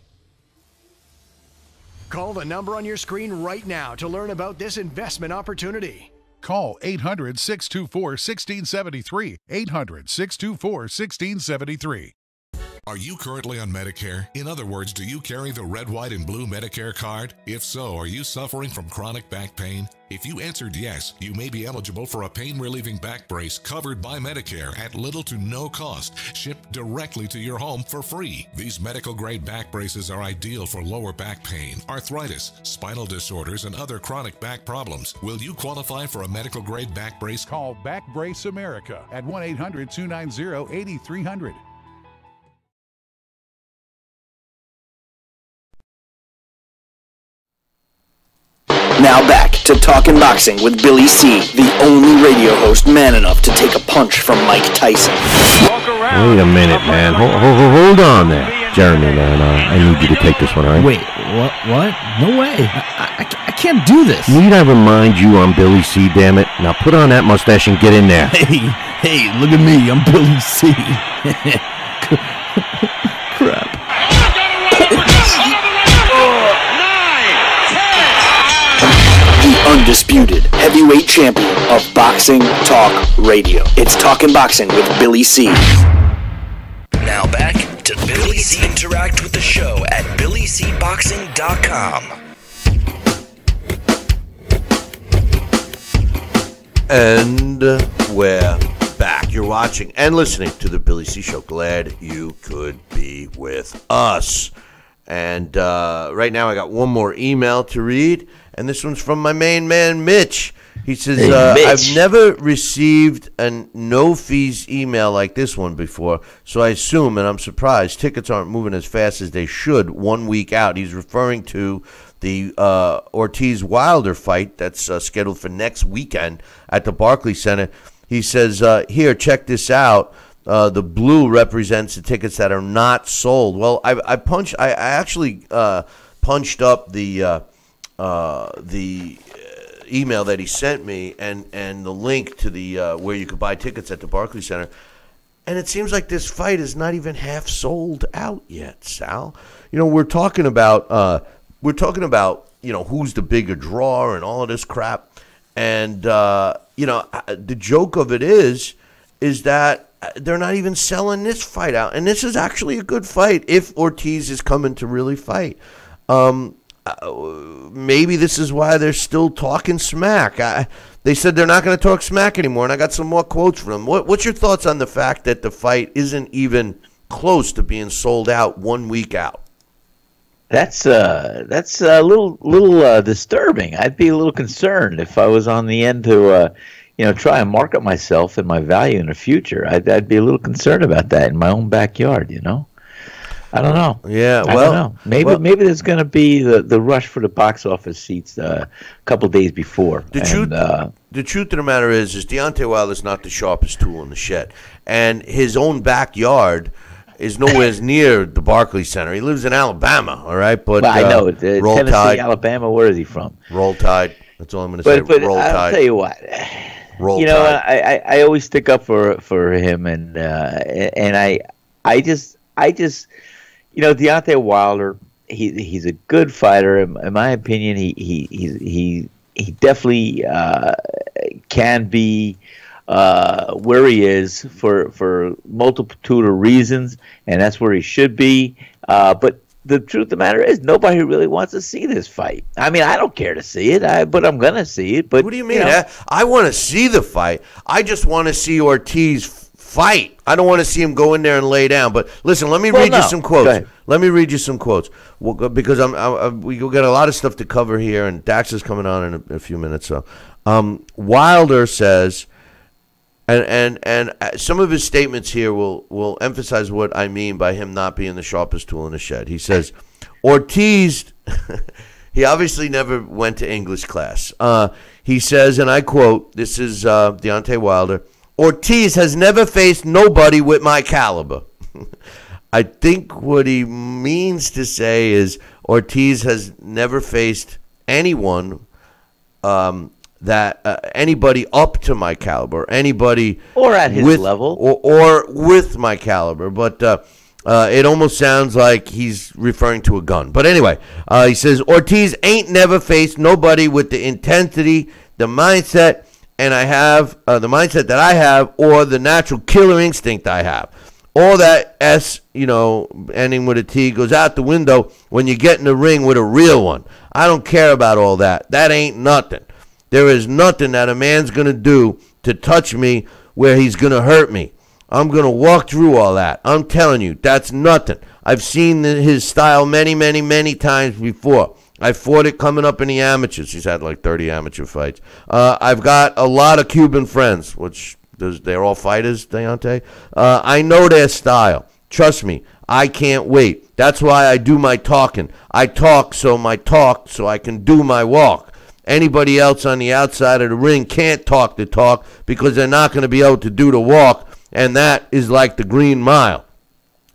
Call the number on your screen right now to learn about this investment opportunity. Call 800-624-1673. 800-624-1673. Are you currently on Medicare? In other words, do you carry the red, white, and blue Medicare card? If so, are you suffering from chronic back pain? If you answered yes, you may be eligible for a pain-relieving back brace covered by Medicare at little to no cost, shipped directly to your home for free. These medical-grade back braces are ideal for lower back pain, arthritis, spinal disorders, and other chronic back problems. Will you qualify for a medical-grade back brace? Call Back Brace America at 1-800-290-8300. Now back to Talkin' Boxing with Billy C., the only radio host man enough to take a punch from Mike Tyson. Wait a minute, man. Hold on there. Jeremy, man, I need you to take this one, all right? Wait, what? No way. I can't do this. Need I remind you I'm Billy C., damn it? Now put on that mustache and get in there. Hey, look at me. I'm Billy C. Crap. Undisputed heavyweight champion of Boxing Talk Radio. It's Talkin' Boxing with Billy C. Now back to Billy C. Interact with the show at BillyCBoxing.com. And we're back. You're watching and listening to the Billy C. Show. Glad you could be with us. And right now I got one more email to read. And this one's from my main man, Mitch. He says, Mitch. I've never received a no-fees email like this one before, so I assume, and I'm surprised, tickets aren't moving as fast as they should 1 week out. He's referring to the Ortiz-Wilder fight that's scheduled for next weekend at the Barclays Center. He says, here, check this out. The blue represents the tickets that are not sold. Well, I actually punched up the email that he sent me and the link to the where you could buy tickets at the Barclays Center, and it seems like this fight is not even half sold out yet, Sal. You know, we're talking about who's the bigger draw and all of this crap, and the joke of it is that they're not even selling this fight out, and this is actually a good fight if Ortiz is coming to really fight. Maybe this is why they're still talking smack. They said they're not going to talk smack anymore, and I got some more quotes from them. What's your thoughts on the fact that the fight isn't even close to being sold out 1 week out? That's a little disturbing. I'd be a little concerned if I was on the end to try and market myself and my value in the future. I'd be a little concerned about that in my own backyard. I don't know. Yeah, I don't know. Maybe there's going to be the rush for the box office seats a couple days before. The truth of the matter is Deontay Wilder's not the sharpest tool in the shed, and his own backyard is nowhere near the Barclays Center. He lives in Alabama, all right? But I know Roll Tennessee, Tide, Alabama. Where is he from? Roll Tide. That's all I'm going to say. But Roll I'll Tide. tell you what. Roll Tide. I always stick up for him, and I just. Deontay Wilder, he's a good fighter. In my opinion, he definitely can be where he is for multitude of reasons, and that's where he should be. But the truth of the matter is, nobody really wants to see this fight. I mean, I don't care to see it, but I'm going to see it. But what do you mean? I want to see the fight. I just want to see Ortiz fight. I don't want to see him go in there and lay down. But listen, let me read you some quotes. Let me read you some quotes because we got a lot of stuff to cover here, and Dax is coming on in a few minutes. So Wilder says, and some of his statements here will emphasize what I mean by him not being the sharpest tool in the shed. He says, Ortiz He obviously never went to English class. He says, and I quote, this is Deontay Wilder, Ortiz has never faced nobody with my caliber. I think what he means to say is Ortiz has never faced anyone anybody up to my caliber, anybody or at his level, or with my caliber. But it almost sounds like he's referring to a gun. But anyway, he says Ortiz ain't never faced nobody with the intensity, the mindset, and I have the mindset that I have, or the natural killer instinct I have. All that S, ending with a T, goes out the window when you get in the ring with a real one. I don't care about all that. That ain't nothing. There is nothing that a man's going to do to touch me where he's going to hurt me. I'm going to walk through all that. I'm telling you, that's nothing. I've seen his style many, many, many times before. I fought it coming up in the amateurs. He's had like 30 amateur fights. I've got a lot of Cuban friends, which they're all fighters, Deontay. I know their style. Trust me, I can't wait. That's why I do my talking. I talk so I can do my walk. Anybody else on the outside of the ring can't talk the talk because they're not going to be able to do the walk, and that is like the Green Mile.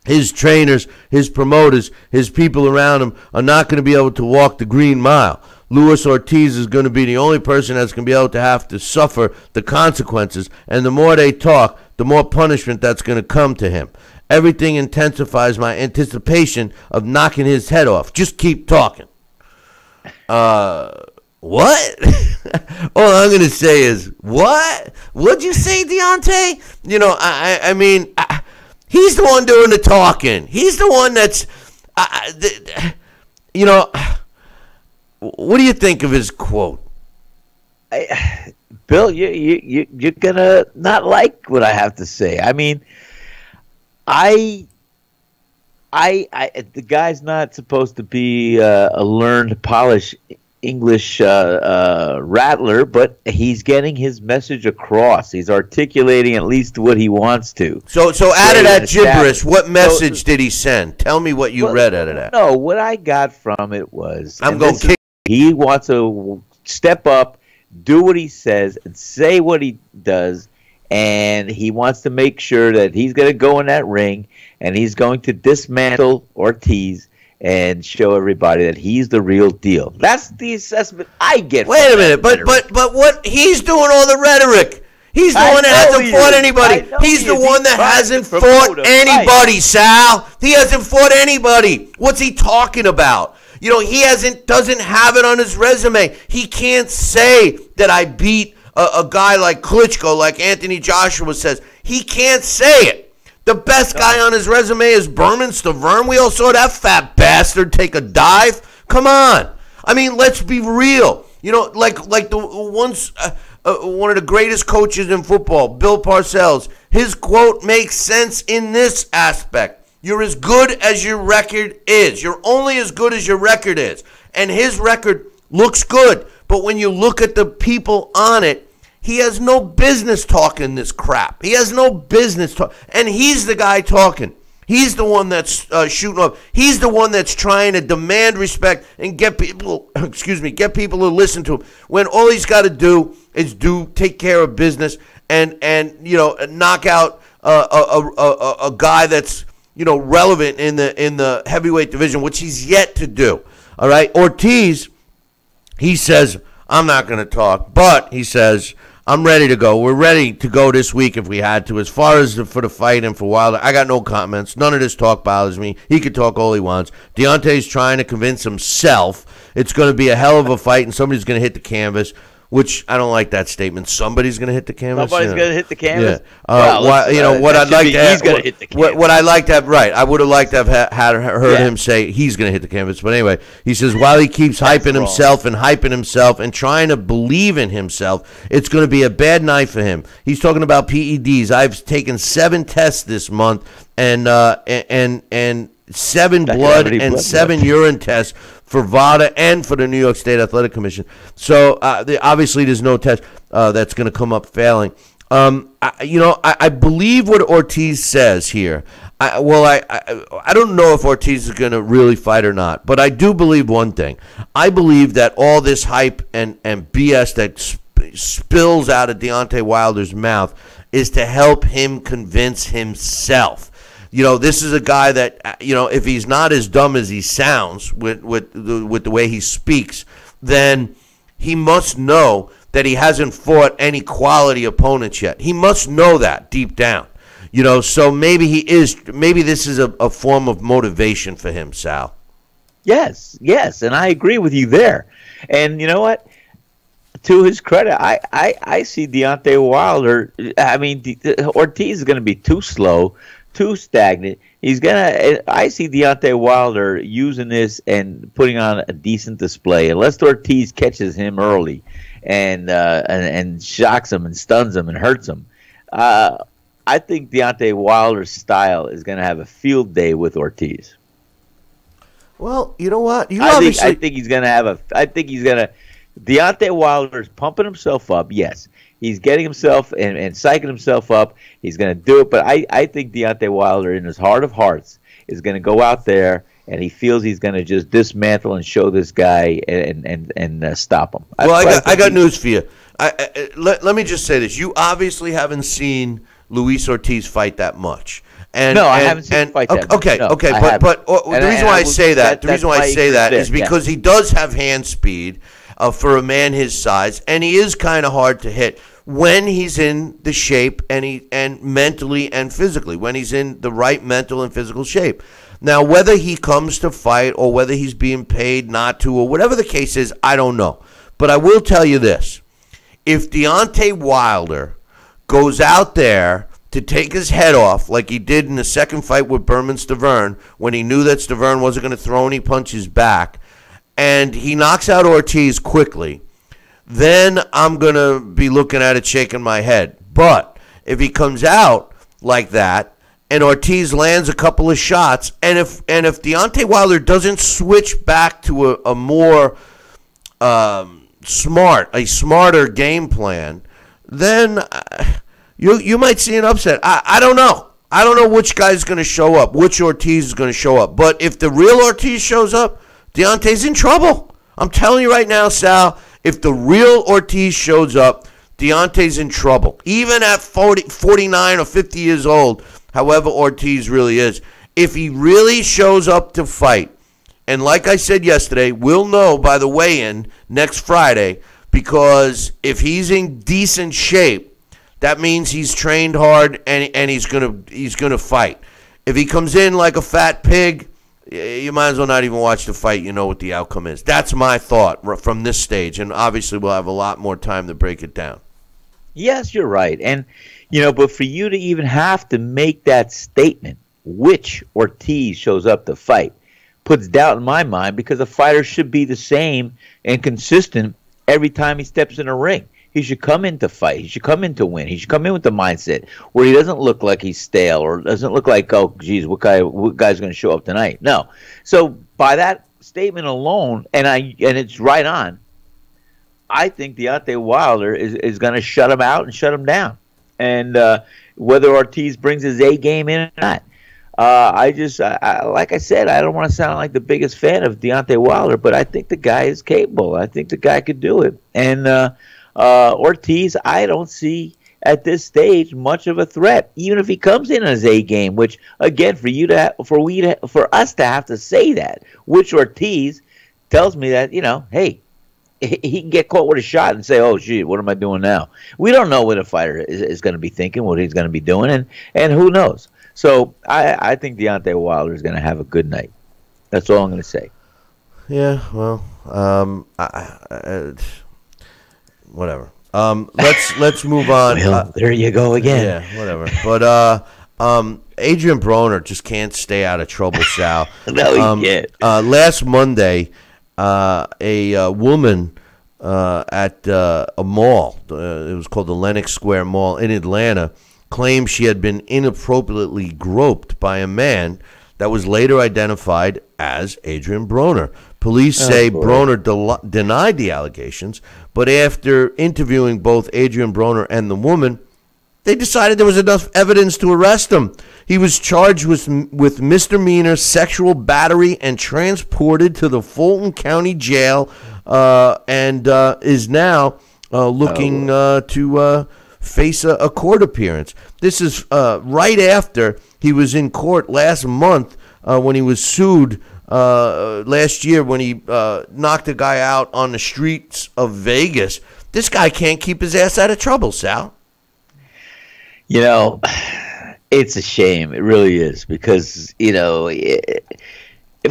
His trainers, his promoters, his people around him are not going to be able to walk the Green Mile. Luis Ortiz is going to be the only person that's going to be able to have to suffer the consequences, and the more they talk, the more punishment that's going to come to him. Everything intensifies my anticipation of knocking his head off. Just keep talking. What? All I'm going to say is, what? What'd you say, Deontay? I mean, he's the one doing the talking. He's the one that's, what do you think of his quote? Bill, you're going to not like what I have to say. I mean, the guy's not supposed to be a learned, polished English rattler, but he's getting his message across. He's articulating at least what he wants to. So out of that gibberish, what message did he send? Tell me what you read out of that. No, what I got from it was he wants to step up, do what he says, and say what he does, and he wants to make sure that he's going to go in that ring and he's going to dismantle Ortiz and show everybody that he's the real deal. That's the assessment I get. Wait a minute, but what he's doing all the rhetoric. He's the one that hasn't fought anybody. He's the one that hasn't fought anybody, Sal. He hasn't fought anybody. What's he talking about? He doesn't have it on his resume. He can't say that I beat a guy like Klitschko, like Anthony Joshua says. He can't say it. The best guy on his resume is Berman Stavern. We all saw that fat bastard take a dive. Come on. I mean, let's be real. Like the one of the greatest coaches in football, Bill Parcells. His quote makes sense in this aspect. You're as good as your record is. You're only as good as your record is. And his record looks good. But when you look at the people on it, he has no business talking this crap. He has no business talking. And he's the guy talking. He's the one that's shooting up. He's the one that's trying to demand respect and get people, get people to listen to him. When all he's got to do is take care of business and knock out a guy that's relevant in the heavyweight division, which he's yet to do. All right, Ortiz, he says, I'm not going to talk, but he says, I'm ready to go. We're ready to go this week if we had to. As far as for the fight and for Wilder, I got no comments. None of this talk bothers me. He can talk all he wants. Deontay's trying to convince himself it's going to be a hell of a fight and somebody's going to hit the canvas, which I don't like that statement. Somebody's going to hit the canvas. Somebody's going to hit the canvas. Yeah. What I'd like to have, he's going to hit the canvas. What I'd like to have, right? I would have liked to have heard him say he's going to hit the canvas. But anyway, he says while he keeps hyping himself and trying to believe in himself, it's going to be a bad night for him. He's talking about PEDs. I've taken 7 tests this month and 7 blood and 7 urine tests for VADA and for the New York State Athletic Commission. So obviously there's no test that's going to come up failing. I believe what Ortiz says here. I don't know if Ortiz is going to really fight or not, but I do believe one thing. I believe that all this hype and BS that spills out of Deontay Wilder's mouth is to help him convince himself. This is a guy that, if he's not as dumb as he sounds with the way he speaks, then he must know that he hasn't fought any quality opponents yet. He must know that deep down. So maybe this is a form of motivation for him, Sal. Yes, and I agree with you there. And you know what? To his credit, I see Deontay Wilder. I mean, Ortiz is going to be too slow, too stagnant. I see Deontay Wilder using this and putting on a decent display. Unless Ortiz catches him early and shocks him and stuns him and hurts him. I think Deontay Wilder's style is going to have a field day with Ortiz. Well, you know what? I think he's going to have Deontay Wilder's pumping himself up. Yes, he's getting himself and psyching himself up. He's going to do it. But I think Deontay Wilder, in his heart of hearts, is going to go out there and he feels he's going to just dismantle and show this guy and stop him. Well, I got news for you. Let me just say this. You obviously haven't seen Luis Ortiz fight that much. I haven't seen him fight that much. Okay, but the reason why I say that is because he does have hand speed for a man his size, and he is kind of hard to hit when he's in the shape and mentally and physically, when he's in the right mental and physical shape. Now, whether he comes to fight or whether he's being paid not to or whatever the case is, I don't know. But I will tell you this. If Deontay Wilder goes out there to take his head off like he did in the second fight with Berman Stavern when he knew that Stavern wasn't going to throw any punches back, and he knocks out Ortiz quickly, then I'm going to be looking at it shaking my head. But if he comes out like that and Ortiz lands a couple of shots, and if Deontay Wilder doesn't switch back to a more smarter game plan, then you might see an upset. I don't know. I don't know which guy's going to show up, which Ortiz is going to show up. But if the real Ortiz shows up, Deontay's in trouble. I'm telling you right now, Sal, if the real Ortiz shows up, Deontay's in trouble. Even at 49 or 50 years old, however Ortiz really is, if he really shows up to fight, and like I said yesterday, we'll know by the weigh-in next Friday, because if he's in decent shape, that means he's trained hard and he's gonna fight. If he comes in like a fat pig, you might as well not even watch the fight. You know what the outcome is. That's my thought from this stage, and obviously we'll have a lot more time to break it down. Yes, you're right. And, but for you to even have to make that statement, which Ortiz shows up to fight, puts doubt in my mind, because a fighter should be the same and consistent every time he steps in a ring. He should come in to fight. He should come in to win. He should come in with the mindset where he doesn't look like he's stale or doesn't look like, oh, geez, what guy's going to show up tonight? No. So by that statement alone, and it's right on, I think Deontay Wilder is going to shut him out and shut him down. And whether Ortiz brings his A game in or not, like I said, I don't want to sound like the biggest fan of Deontay Wilder, but I think the guy is capable. I think the guy could do it. And Ortiz, I don't see at this stage much of a threat, even if he comes in as A game. Which, again, for us to have to say that, which Ortiz tells me that hey, he can get caught with a shot and say, "Oh, shit, what am I doing now?" We don't know what a fighter is going to be thinking, what he's going to be doing, and who knows. So I think Deontay Wilder is going to have a good night. That's all I'm going to say. Yeah, well, whatever. Let's move on. Well, there you go again. Yeah, whatever. But Adrian Broner just can't stay out of trouble, Sal. No, he can't. Last Monday, a woman at a mall, it was called the Lenox Square Mall in Atlanta, claimed she had been inappropriately groped by a man that was later identified as Adrian Broner. Police say Broner denied the allegations, but after interviewing both Adrian Broner and the woman, they decided there was enough evidence to arrest him. He was charged with misdemeanor sexual battery and transported to the Fulton County Jail, and is now looking to face a court appearance. This is right after he was in court last month when he was sued last year when he knocked a guy out on the streets of Vegas. This guy can't keep his ass out of trouble, Sal. You know, it's a shame. It really is, because, you know,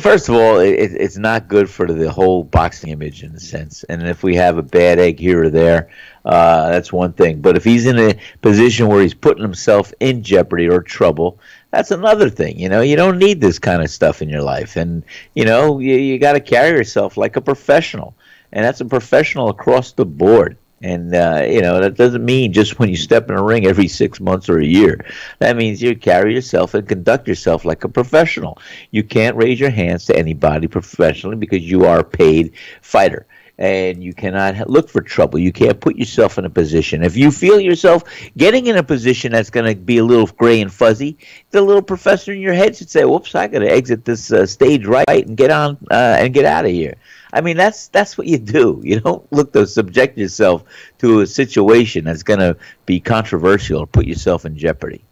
first of all, it's not good for the whole boxing image in a sense. And if we have a bad egg here or there, that's one thing. But if he's in a position where he's putting himself in jeopardy or trouble, that's another thing. You know, you don't need this kind of stuff in your life. And, you know, you got to carry yourself like a professional. And that's a professional across the board. And, you know, that doesn't mean just when you step in a ring every 6 months or a year. That means you carry yourself and conduct yourself like a professional. You can't raise your hands to anybody professionally because you are a paid fighter. And you cannot look for trouble. You can't put yourself in a position. If you feel yourself getting in a position that's going to be a little gray and fuzzy, the little professor in your head should say, whoops, I got to exit this stage right and get on and get out of here. I mean, that's what you do. You don't look to subject yourself to a situation that's going to be controversial or put yourself in jeopardy.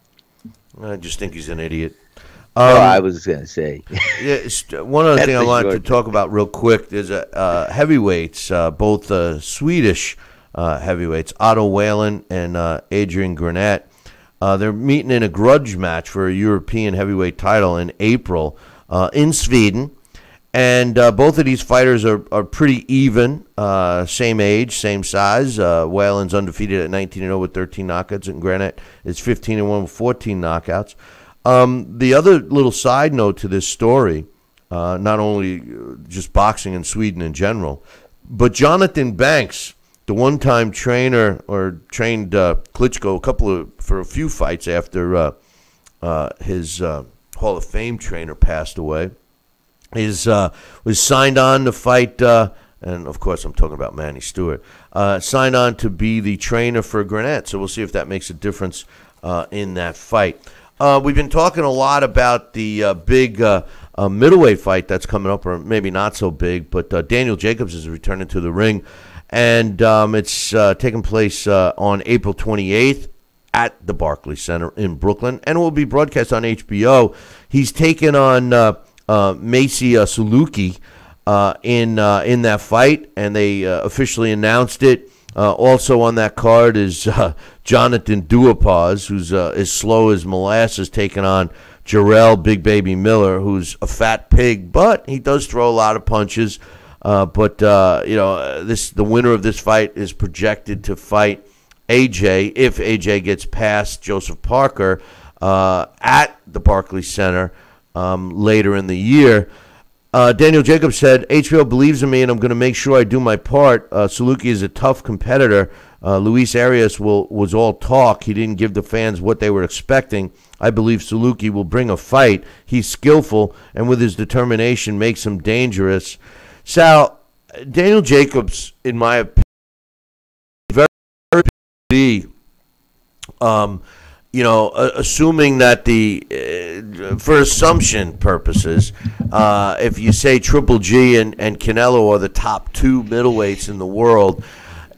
I just think he's an idiot. I was going to say. Yeah, one other thing I wanted to talk about real quick. There's heavyweights, both Swedish heavyweights, Otto Wallin and Adrian Granat. They're meeting in a grudge match for a European heavyweight title in April in Sweden. And both of these fighters are pretty even, same age, same size. Whalen's undefeated at 19-0 with 13 knockouts, and Granat is 15-1 with 14 knockouts. The other little side note to this story, not only just boxing in Sweden in general, but Jonathan Banks, the one-time trainer or trained Klitschko for a few fights after his Hall of Fame trainer passed away, was signed on to fight, and of course I'm talking about Manny Stewart, signed on to be the trainer for Granat. So we'll see if that makes a difference in that fight. We've been talking a lot about the big middleweight fight that's coming up, or maybe not so big, but Daniel Jacobs is returning to the ring, and it's taking place on April 28th at the Barclays Center in Brooklyn, and it will be broadcast on HBO. He's taking on Macy Suluki in that fight, and they officially announced it. Also on that card is Jonathan Duapaz, who's as slow as molasses, taking on Jarrell Big Baby Miller, who's a fat pig, but he does throw a lot of punches. But the winner of this fight is projected to fight AJ, if AJ gets past Joseph Parker at the Barclays Center later in the year. Daniel Jacobs said, HBO believes in me, and I'm going to make sure I do my part. Suluki is a tough competitor. Luis Arias was all talk. He didn't give the fans what they were expecting. I believe Suluki will bring a fight. He's skillful, and with his determination makes him dangerous. Sal, Daniel Jacobs, in my opinion, very assuming that for assumption purposes, if you say Triple G and Canelo are the top two middleweights in the world,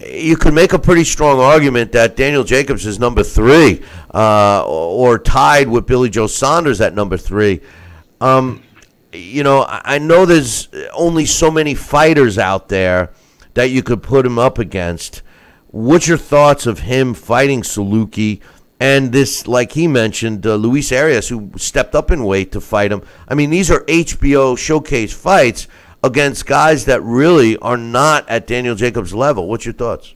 you could make a pretty strong argument that Daniel Jacobs is number 3, or tied with Billy Joe Saunders at number 3. I know there's only so many fighters out there that you could put him up against. What's your thoughts of him fighting Suluki? And this, like he mentioned, Luis Arias, who stepped up in weight to fight him. I mean, these are HBO showcase fights against guys that really are not at Daniel Jacobs' level. What's your thoughts?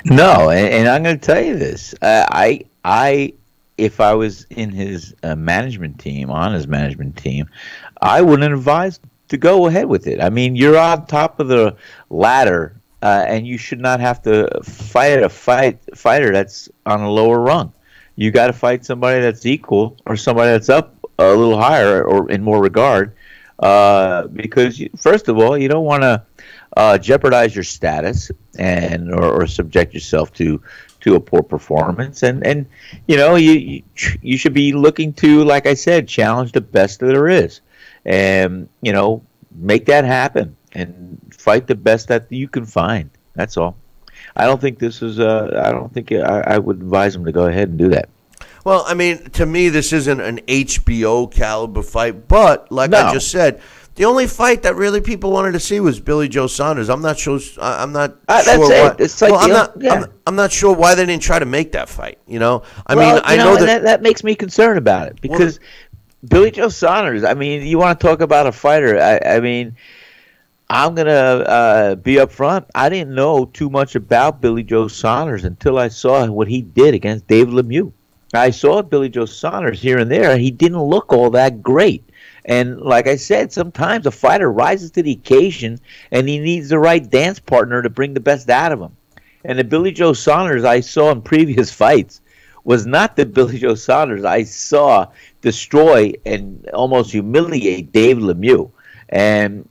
No, and I'm going to tell you this. If I was in his management team, on his management team, I wouldn't advise to go ahead with it. I mean, you're on top of the ladder, and you should not have to fight a fighter that's on a lower rung. You got to fight somebody that's equal or somebody that's up a little higher or in more regard, because first of all, you don't want to jeopardize your status or subject yourself to to a poor performance, and you should be looking to, like I said, challenge the best that there is, and make that happen and fight the best that you can find. That's all. I don't think this is. I don't think I would advise him to go ahead and do that. Well, I mean, to me, this isn't an HBO caliber fight, but like I just said, the only fight that really people wanted to see was Billy Joe Saunders. I'm not sure. I'm not sure that's why. it. It's like I'm not sure why they didn't try to make that fight. I mean, I know that that makes me concerned about it because Billy Joe Saunders. I mean, you want to talk about a fighter? I mean, I'm gonna be up front. I didn't know too much about Billy Joe Saunders until I saw what he did against Dave Lemieux. I saw Billy Joe Saunders here and there. He didn't look all that great. And like I said, sometimes a fighter rises to the occasion and he needs the right dance partner to bring the best out of him. And the Billy Joe Saunders I saw in previous fights was not the Billy Joe Saunders I saw destroy and almost humiliate Dave Lemieux. And,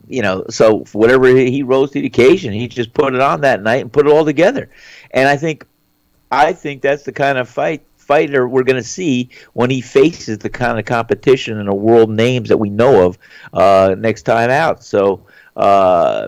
so for whatever he rose to the occasion, he just put it on that night and put it all together. And I think that's the kind of fighter we're going to see when he faces the kind of competition and the world names that we know of next time out. So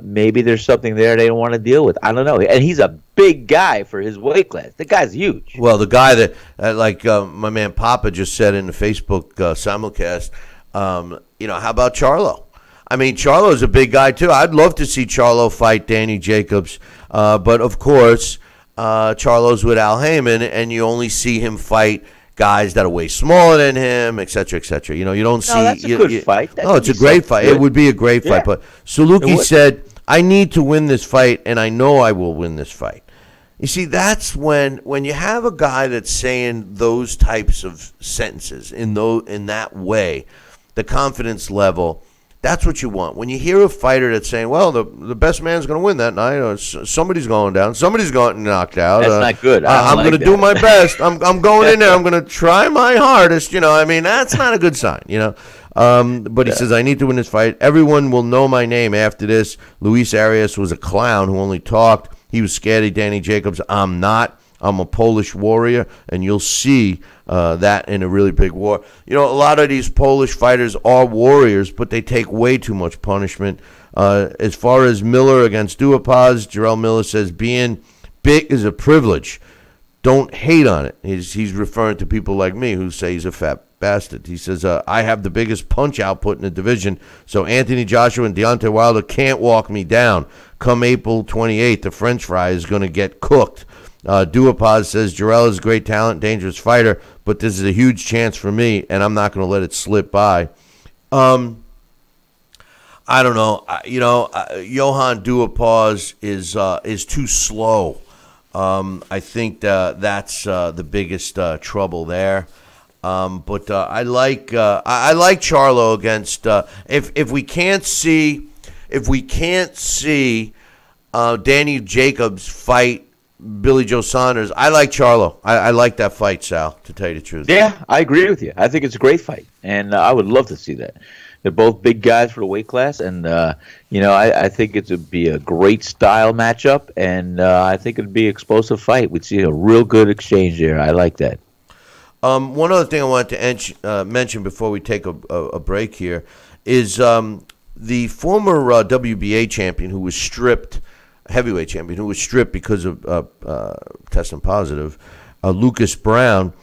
maybe there's something there they don't want to deal with. I don't know. And he's a big guy for his weight class. The guy's huge. Well, the guy that, my man Papa just said in the Facebook simulcast, how about Charlo? I mean, Charlo's a big guy, too. I'd love to see Charlo fight Danny Jacobs. But, of course, Charlo's with Al Heyman, and you only see him fight guys that are way smaller than him, et cetera, et cetera. You don't see. That's a good fight. It's a great fight. It would be a great fight. But Saluki said, I need to win this fight, and I know I will win this fight. You see, that's when you have a guy that's saying those types of sentences in that way, the confidence level, that's what you want. When you hear a fighter that's saying, well, the best man's going to win that night, or somebody's going down, somebody's going knocked out. That's not good. I'm going to do my best. I'm going in there. I'm going to try my hardest. I mean, that's not a good sign, But he says, I need to win this fight. Everyone will know my name after this. Luis Arias was a clown who only talked. He was scared of Danny Jacobs. I'm not. I'm a Polish warrior, and you'll see that in a really big war. A lot of these Polish fighters are warriors, but they take way too much punishment. As far as Miller against Duhaupas, Jarrell Miller says, being big is a privilege. Don't hate on it. He's referring to people like me who say he's a fat bastard. He says, I have the biggest punch output in the division, so Anthony Joshua and Deontay Wilder can't walk me down. Come April 28th, the French fry is going to get cooked. Duhaupas says, Jarrell is a great talent, dangerous fighter, but this is a huge chance for me, and I'm not going to let it slip by. I don't know. Johann Duhaupas is too slow. I think that's the biggest trouble there. But I like Charlo against if we can't see Danny Jacobs fight Billy Joe Saunders, I like Charlo. I like that fight, Sal, to tell you the truth. Yeah, I agree with you. I think it's a great fight, and I would love to see that. They're both big guys for the weight class, and I think it would be a great style matchup, and I think it would be an explosive fight. We'd see a real good exchange there. I like that. One other thing I wanted to mention before we take a break here is the former WBA champion who was stripped, heavyweight champion who was stripped because of testing positive, Lucas Brown.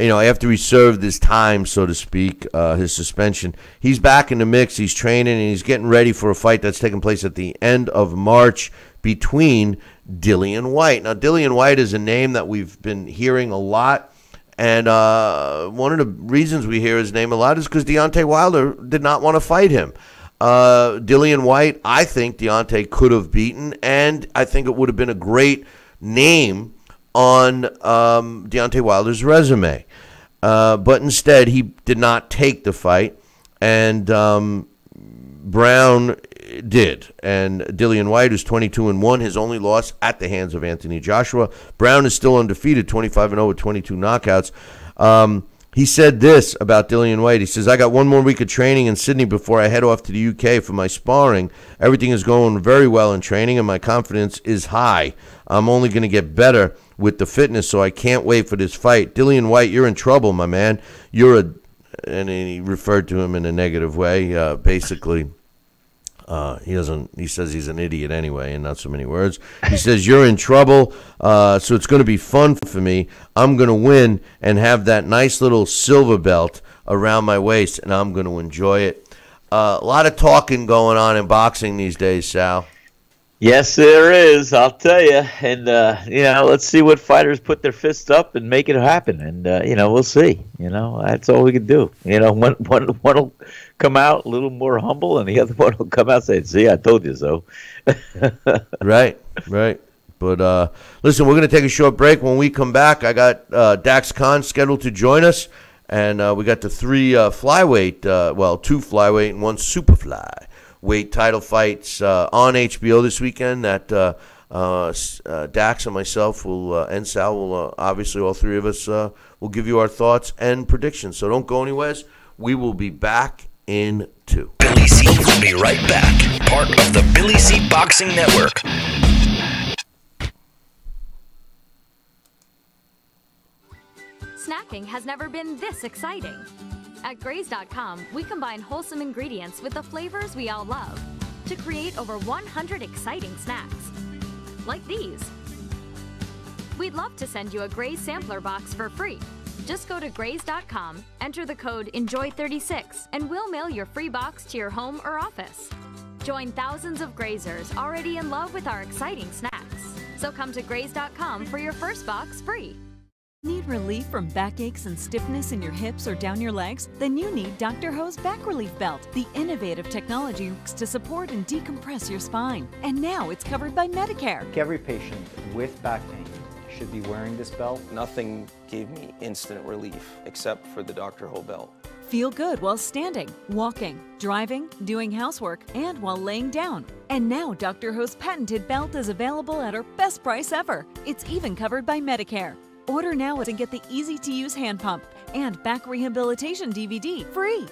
After he served his time, so to speak, his suspension, he's back in the mix. He's training, and he's getting ready for a fight that's taking place at the end of March between Dillian Whyte. Now, Dillian Whyte is a name that we've been hearing a lot, and one of the reasons we hear his name a lot is because Deontay Wilder did not want to fight him. Dillian Whyte, I think Deontay could have beaten, and I think it would have been a great name on Deontay Wilder's resume. But instead, he did not take the fight, and Brown did. And Dillian Whyte is 22-1, his only loss at the hands of Anthony Joshua. Brown is still undefeated, 25-0 with 22 knockouts. he said this about Dillian Whyte. He says, I got one more week of training in Sydney before I head off to the UK for my sparring. Everything is going very well in training, and my confidence is high. I'm only going to get better with the fitness, so I can't wait for this fight. Dillian Whyte, you're in trouble, my man. And he referred to him in a negative way, basically. He says he's an idiot anyway, and not so many words. He says, you're in trouble, so it's going to be fun for me. I'm going to win and have that nice little silver belt around my waist, and I'm going to enjoy it. A lot of talking going on in boxing these days, Sal. Yes, there is. I'll tell you. And, let's see what fighters put their fists up and make it happen. And, we'll see. That's all we can do. One will come out a little more humble, and the other one will come out and say, see, I told you so. Right. But, listen, we're going to take a short break. When we come back, I got Dax Khan scheduled to join us. And we got the 3 flyweight, 2 flyweight and 1 superfly weight title fights on HBO this weekend that Dax and myself will and Sal will obviously all 3 of us will give you our thoughts and predictions. So don't go anywhere. We will be back in 2. Billy C will be right back. Part of the Billy C Boxing Network. Snacking has never been this exciting. At Graze.com, we combine wholesome ingredients with the flavors we all love to create over 100 exciting snacks, like these. We'd love to send you a Graze sampler box for free. Just go to Graze.com, enter the code ENJOY36, and we'll mail your free box to your home or office. Join thousands of Grazers already in love with our exciting snacks. So come to Graze.com for your first box free. Need relief from backaches and stiffness in your hips or down your legs? Then you need Dr. Ho's Back Relief Belt. The innovative technology works to support and decompress your spine. And now it's covered by Medicare. Every patient with back pain should be wearing this belt. Nothing gave me instant relief except for the Dr. Ho belt. Feel good while standing, walking, driving, doing housework, and while laying down. And now Dr. Ho's patented belt is available at our best price ever. It's even covered by Medicare. Order now and get the easy-to-use hand pump and back rehabilitation DVD free.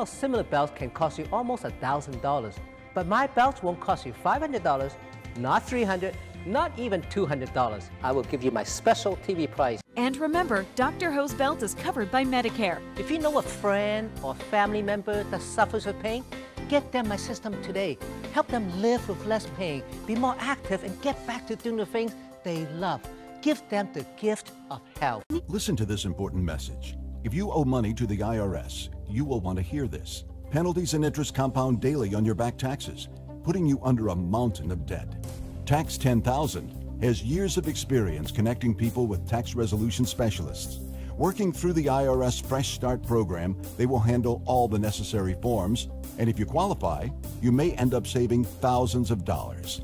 Similar belts can cost you almost $1,000, but my belts won't cost you $500, not $300, not even $200. I will give you my special TV price. And remember, Dr. Ho's belt is covered by Medicare. If you know a friend or family member that suffers with pain, get them my system today. Help them live with less pain, be more active, and get back to doing the things they love. Give them the gift of health. Listen to this important message. If you owe money to the IRS, you will want to hear this. Penalties and interest compound daily on your back taxes, putting you under a mountain of debt. Tax 10,000 has years of experience connecting people with tax resolution specialists. Working through the IRS Fresh Start program, they will handle all the necessary forms, and if you qualify, you may end up saving thousands of dollars.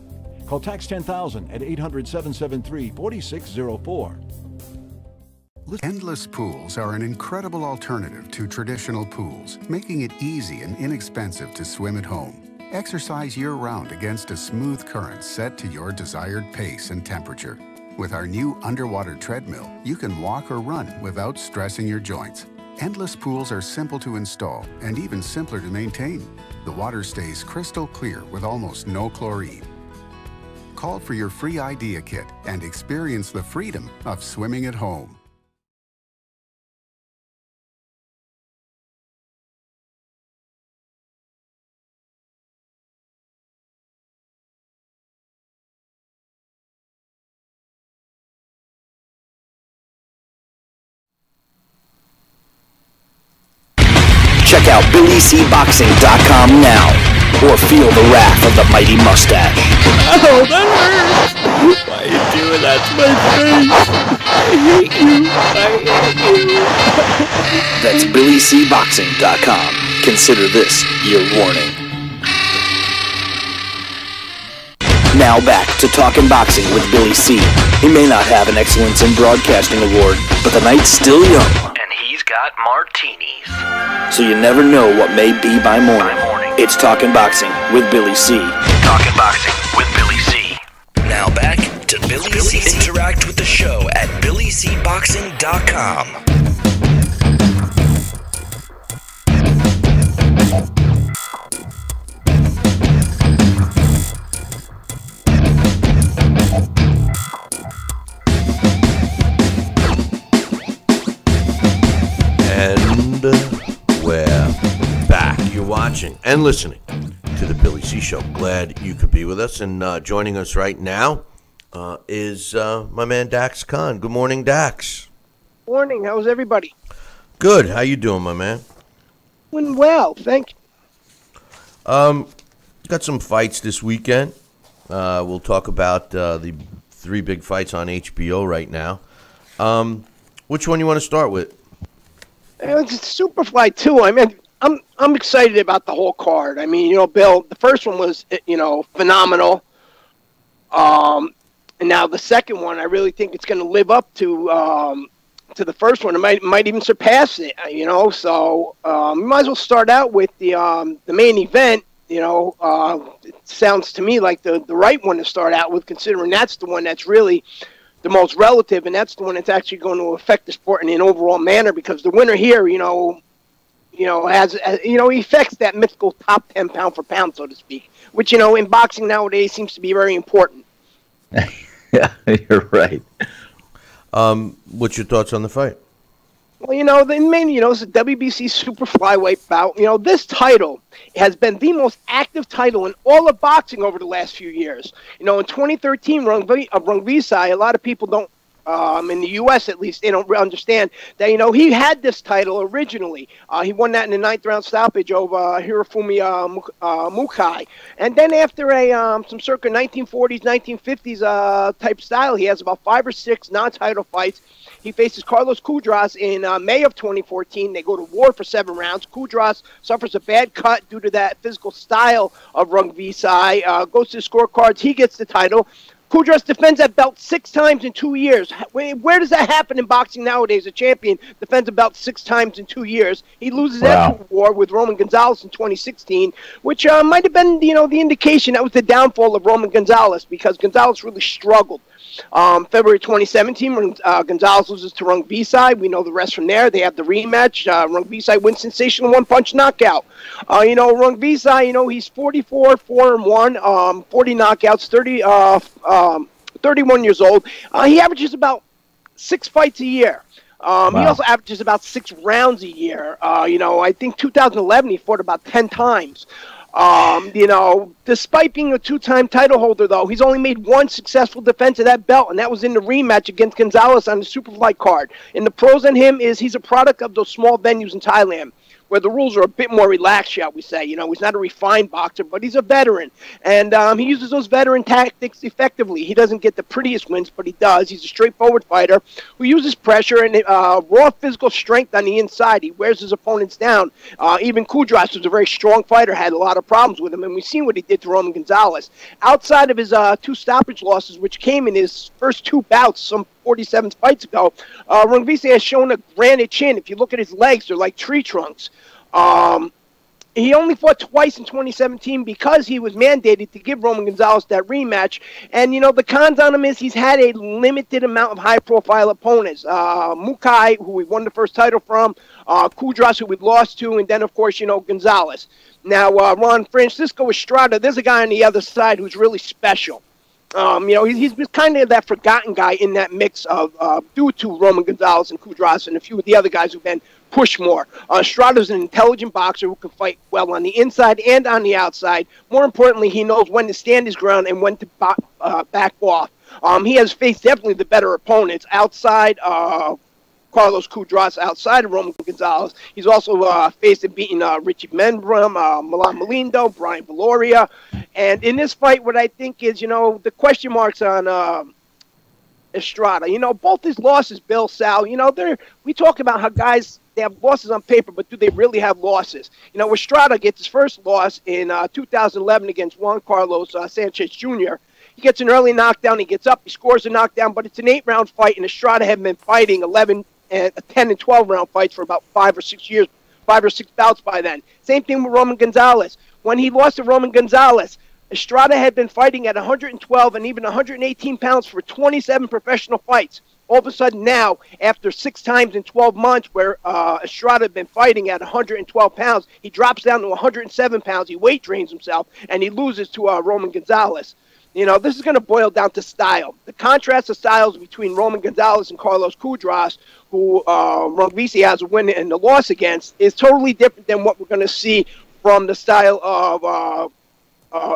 Call Tax 10,000 at 800-773-4604. Endless pools are an incredible alternative to traditional pools, making it easy and inexpensive to swim at home. Exercise year-round against a smooth current set to your desired pace and temperature. With our new underwater treadmill, you can walk or run without stressing your joints. Endless pools are simple to install and even simpler to maintain. The water stays crystal clear with almost no chlorine. Call for your free idea kit and experience the freedom of swimming at home. Check out BillyCBoxing.com now, or feel the wrath of the mighty mustache. Oh, that hurts! Why are you doing that to my face? I hate you. That's BillyCBoxing.com. Consider this your warning. Now back to Talkin' Boxing with Billy C. He may not have an Excellence in Broadcasting award, but the night's still young. And he's got martinis. So you never know what may be by morning. It's Talkin' Boxing with Billy C. Talkin' Boxing with Billy C. Now back to Billy C. Interact with the show at BillyCBoxing.com. watching and listening to the Billy C Show. Glad you could be with us. And joining us right now is my man Dax Khan. Good morning, Dax. Morning. How's everybody? Good. How you doing, my man? Doing well, thank you. Got some fights this weekend. We'll talk about the 3 big fights on HBO right now. Which one you want to start with? It's Superfly 2. I mean, I'm excited about the whole card. I mean, Bill, the first one was, phenomenal. And now the second one, I really think it's going to live up to the first one. It might even surpass it, So we might as well start out with the main event. It sounds to me like the right one to start out with, considering that's the one that's really the most relative, and that's the one that's actually going to affect the sport in an overall manner, because the winner here, has he affects that mythical top 10 pound for pound, so to speak, which, in boxing nowadays seems to be very important. Yeah, you're right. What's your thoughts on the fight? Well, the main, it's a WBC super flyweight bout. This title has been the most active title in all of boxing over the last few years. In 2013, Rungvisai, a lot of people don't, in the U.S. at least, they don't understand that, he had this title originally. He won that in the 9th round stoppage over Hirofumi Mukai. And then after some circa 1940s, 1950s type style, he has about 5 or 6 non-title fights. He faces Carlos Cudras in May of 2014. They go to war for 7 rounds. Cudras suffers a bad cut due to that physical style of Rungvisai. Goes to the scorecards. He gets the title. Cudras defends that belt 6 times in 2 years. Where does that happen in boxing nowadays? A champion defends a belt 6 times in 2 years. He loses that war with Roman Gonzalez in 2016, which might have been, the indication that was the downfall of Roman Gonzalez, because Gonzalez really struggled. February 2017, when Gonzalez loses to Rungvisai, we know the rest from there. They have the rematch. Rungvisai wins sensational 1-punch knockout. Rungvisai, he's 44, 4-1, 40 knockouts, 31 years old. He averages about 6 fights a year. He also averages about 6 rounds a year. I think 2011 he fought about 10 times. Despite being a 2-time title holder, though, he's only made 1 successful defense of that belt, and that was in the rematch against Gonzalez on the Superfly card. And the pros on him is he's a product of those small venues in Thailand, where the rules are a bit more relaxed, shall we say. He's not a refined boxer, but he's a veteran. And he uses those veteran tactics effectively. He doesn't get the prettiest wins, but he does. He's a straightforward fighter who uses pressure and raw physical strength on the inside. He wears his opponents down. Even Cudras, who's a very strong fighter, had a lot of problems with him, and we've seen what he did to Roman Gonzalez. Outside of his 2 stoppage losses, which came in his first 2 bouts, some 47 fights ago, Rungvisai has shown a granite chin. If you look at his legs, they're like tree trunks. He only fought twice in 2017 because he was mandated to give Roman Gonzalez that rematch. And, the cons on him is he's had a limited amount of high-profile opponents. Mukai, who we won the first title from, Cudras, who we lost to, and then, of course, Gonzalez. Now, Ron Francisco Estrada, there's a guy on the other side who's really special. He's kind of that forgotten guy in that mix of due to Roman Gonzalez and Cudras and a few of the other guys who've been pushed more. Estrada's an intelligent boxer who can fight well on the inside and on the outside. More importantly, he knows when to stand his ground and when to back off. He has faced definitely the better opponents outside Carlos Cudras, outside of Roman Gonzalez. He's also faced and beaten Richie Membrum, Milan Malindo, Brian Valoria. And in this fight, what I think is, the question marks on Estrada. Both his losses, Bill, Sal, we talk about how guys, they have losses on paper, but do they really have losses? Estrada gets his first loss in 2011 against Juan Carlos Sanchez Jr. He gets an early knockdown, he gets up, he scores a knockdown, but it's an 8-round fight, and Estrada had been fighting 10 and 12-round fights for about 5 or 6 years, 5 or 6 bouts by then. Same thing with Roman Gonzalez. When he lost to Roman Gonzalez, Estrada had been fighting at 112 and even 118 pounds for 27 professional fights. All of a sudden now, after 6 times in 12 months where Estrada had been fighting at 112 pounds, he drops down to 107 pounds, he weight drains himself, and he loses to Roman Gonzalez. This is going to boil down to style. The contrast of styles between Roman Gonzalez and Carlos Cudras, who Rungvisai has a win and a loss against, is totally different than what we're going to see from the style of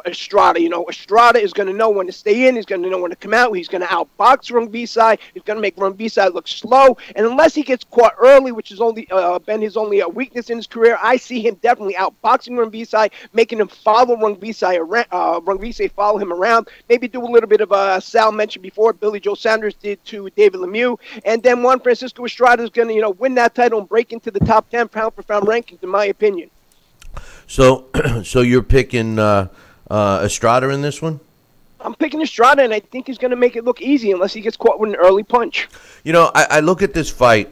Estrada. Estrada is going to know when to stay in. He's going to know when to come out. He's going to outbox Rungvisai. He's going to make Rungvisai look slow. And unless he gets caught early, which has only been his only weakness in his career, I see him definitely outboxing Rungvisai, making him follow Rungvisai around. Rungvisai follow him around. Maybe do a little bit of Sal mentioned before, Billy Joe Saunders did to David Lemieux. And then Juan Francisco Estrada is going to, win that title and break into the top 10 pound-for-pound rankings, in my opinion. So you're picking Estrada in this one? I'm picking Estrada, and I think he's going to make it look easy unless he gets caught with an early punch. I look at this fight,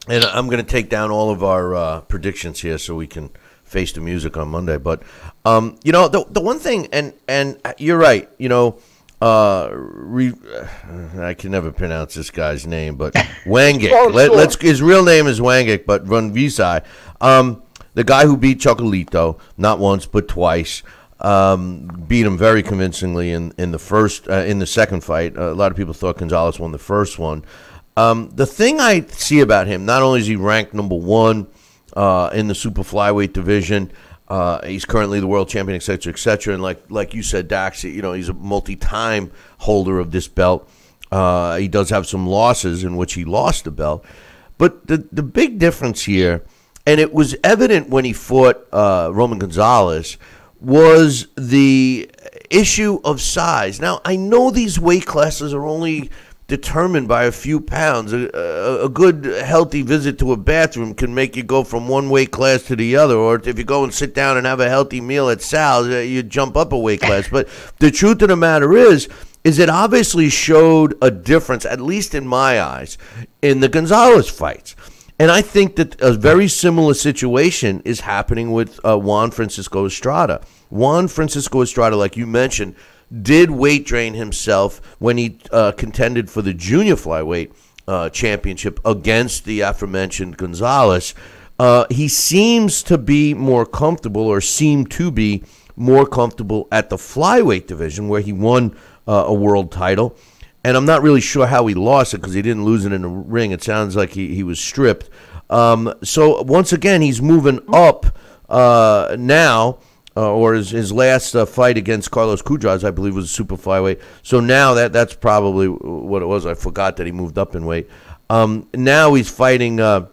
and I'm going to take down all of our predictions here so we can face the music on Monday. But, the one thing, and you're right, I can never pronounce this guy's name, but Wangic. His real name is Wangic, but Rungvisai. The guy who beat Chocolatito, not once but twice, beat him very convincingly in the second fight. A lot of people thought Gonzalez won the first one. The thing I see about him, not only is he ranked number 1 in the super flyweight division, he's currently the world champion, et cetera, and like you said, Dax, he's a multi-time holder of this belt. He does have some losses in which he lost the belt, but the big difference here, and it was evident when he fought Roman Gonzalez, was the issue of size. Now, I know these weight classes are only determined by a few pounds. A good, healthy visit to a bathroom can make you go from one weight class to the other, or if you go and sit down and have a healthy meal at Sal's, you jump up a weight class. But the truth of the matter is it obviously showed a difference, at least in my eyes, in the Gonzalez fights. And I think that a very similar situation is happening with Juan Francisco Estrada. Juan Francisco Estrada, like you mentioned, did weight drain himself when he contended for the junior flyweight championship against the aforementioned Gonzalez. He seems to be more comfortable, or seemed to be more comfortable at the flyweight division, where he won a world title. And I'm not really sure how he lost it, because he didn't lose it in the ring. It sounds like he was stripped. So once again, he's moving up now, or his last fight against Carlos Cudras, I believe, was a super flyweight. So now that's probably what it was. I forgot that he moved up in weight. Now he's fighting a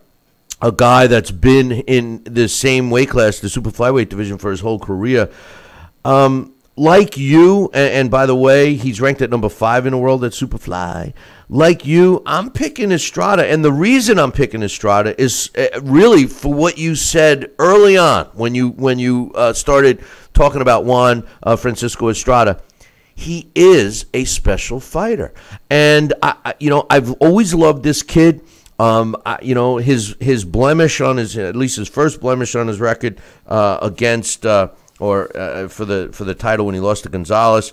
guy that's been in the same weight class, the super flyweight division, for his whole career. Like you, and by the way, he's ranked at number 5 in the world at Superfly. Like you, I'm picking Estrada, and the reason I'm picking Estrada is really for what you said early on when you started talking about Juan Francisco Estrada. He is a special fighter, and I've always loved this kid. His blemish on at least his first blemish on his record against. For the title when he lost to Gonzalez.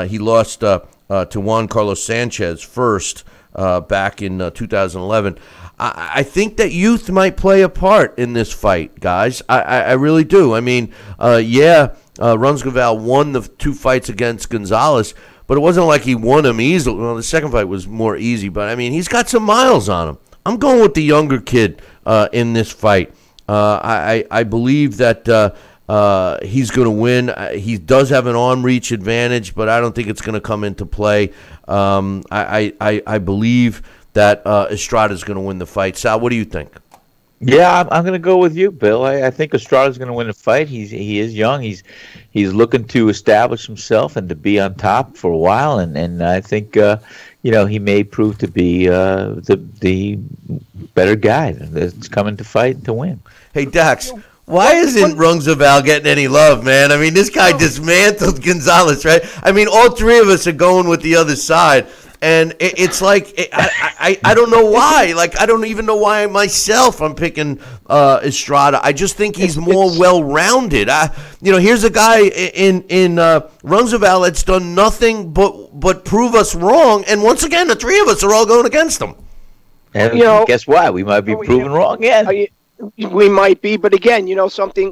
He lost to Juan Carlos Sanchez first back in 2011. I think that youth might play a part in this fight, guys. I really do. I mean, Runsgaval won the 2 fights against Gonzalez, but it wasn't like he won them easily. Well, the second fight was more easy, but I mean, he's got some miles on him. I'm going with the younger kid in this fight. I believe that he's going to win. He does have an arm reach advantage, but I don't think it's going to come into play. I believe that Estrada is going to win the fight. Sal, what do you think? Yeah, I'm going to go with you, Bill. I think Estrada's going to win the fight. He is young. He's looking to establish himself and to be on top for a while, and I think he may prove to be the better guy that's coming to fight and to win. Hey, Dax. Why isn't Rungzaval getting any love, man? I mean, this guy dismantled Gonzalez, right? I mean, all 3 of us are going with the other side, and it's like I don't know why. Like, I don't even know why myself I'm picking Estrada. I just think he's more well-rounded. Here's a guy in Rungzaval that's done nothing but prove us wrong, and once again, the 3 of us are all going against him. And guess what? We might be proven wrong again. We might be, but again, something.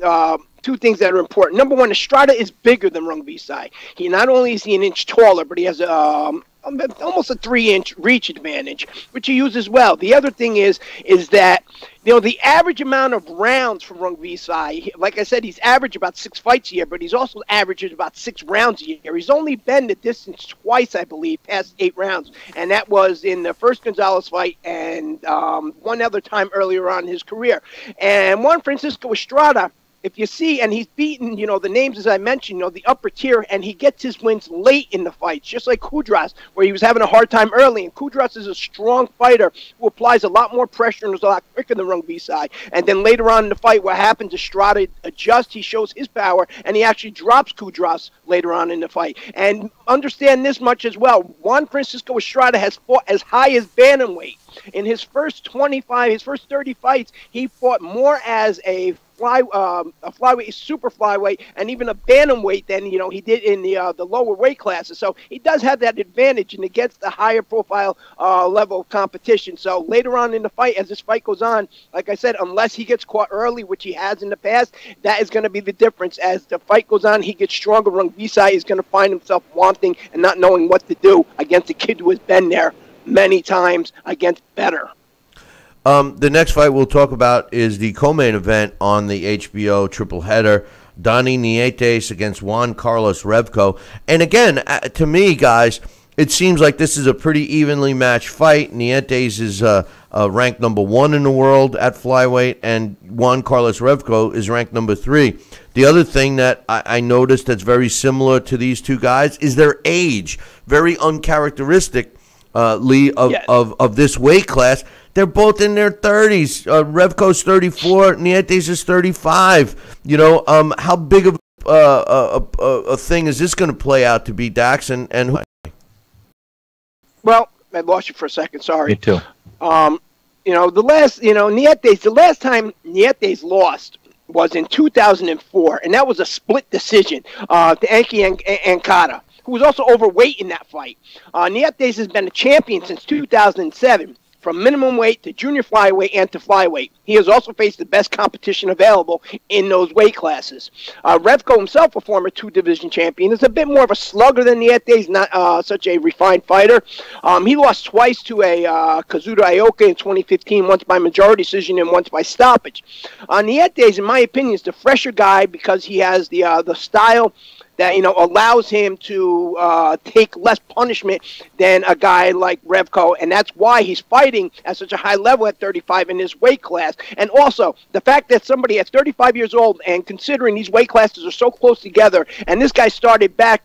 2 things that are important. Number 1, Estrada is bigger than Rungvisai. He not only is he an inch taller, but he has almost a 3-inch reach advantage, which he uses well. The other thing is that The average amount of rounds for Rungvisai, like I said, he's averaged about 6 fights a year, but he's also averages about 6 rounds a year. He's only been the distance twice, I believe, past 8 rounds, and that was in the first Gonzalez fight and one other time earlier on in his career. And Juan Francisco Estrada, if you see, and he's beaten, the names as I mentioned, the upper tier, and he gets his wins late in the fights, just like Kudras, where he was having a hard time early. And Kudras is a strong fighter who applies a lot more pressure and is a lot quicker than Rungvisai. And then later on in the fight, what happens, Estrada adjusts, he shows his power, and he actually drops Kudras later on in the fight. And understand this much as well, Juan Francisco Estrada has fought as high as bantamweight. In his first 30 fights, he fought more as a flyweight, a super flyweight, and even a bantamweight than he did in the lower weight classes. So he does have that advantage, and against the higher profile level of competition. So later on in the fight, as this fight goes on, like I said, unless he gets caught early, which he has in the past, that is going to be the difference. As the fight goes on, he gets stronger. Rungvisai is going to find himself wanting and not knowing what to do against a kid who has been there many times against better. The next fight we'll talk about is the co-main event on the HBO triple header, Donny Nietes against Juan Carlos Revco. And again, to me, guys, it seems like this is a pretty evenly matched fight. Nietes is ranked number 1 in the world at flyweight, and Juan Carlos Revco is ranked number 3. The other thing that I noticed that's very similar to these two guys is their age, very uncharacteristic, Lee, of this weight class. They're both in their 30s. Revco's 34. Nietes is 35. How big of a thing is this going to play out to be, Dax? And who? Well, I lost you for a second. Sorry. Me too. The last time Nietes lost was in 2004, and that was a split decision to Enki Ankata, who was also overweight in that fight. Nietes has been a champion since 2007. From minimum weight to junior flyweight and to flyweight. He has also faced the best competition available in those weight classes. Revco himself, a former 2-division champion, is a bit more of a slugger than Nietes, not such a refined fighter. He lost twice to a Kazuda Ioka in 2015, once by majority decision and once by stoppage. Nietes, in my opinion, is the fresher guy because he has the style that allows him to take less punishment than a guy like Revco, and that's why he's fighting at such a high level at 35 in this weight class. And also the fact that somebody at 35 years old, and considering these weight classes are so close together, and this guy started back,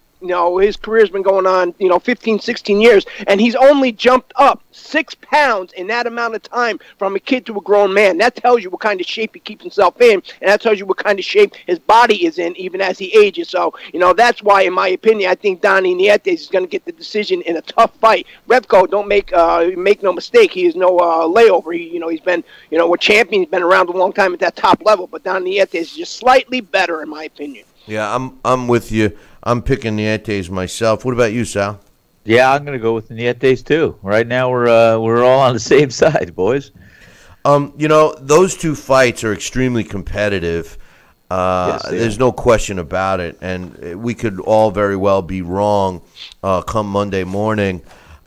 his career's been going on, 15, 16 years, and he's only jumped up 6 pounds in that amount of time from a kid to a grown man. That tells you what kind of shape he keeps himself in, and that tells you what kind of shape his body is in, even as he ages. So, that's why, in my opinion, I think Donny Nietes is going to get the decision in a tough fight. Revco, don't make no mistake, he is no layover. He's been, a champion. He's been around a long time at that top level, but Donny Nietes is just slightly better, in my opinion. Yeah, I'm with you. I'm picking Nietes myself. What about you, Sal? Yeah, I'm going to go with Nietes too. Right now, we're all on the same side, boys. Those two fights are extremely competitive. Yes, there's no question about it, and we could all very well be wrong come Monday morning.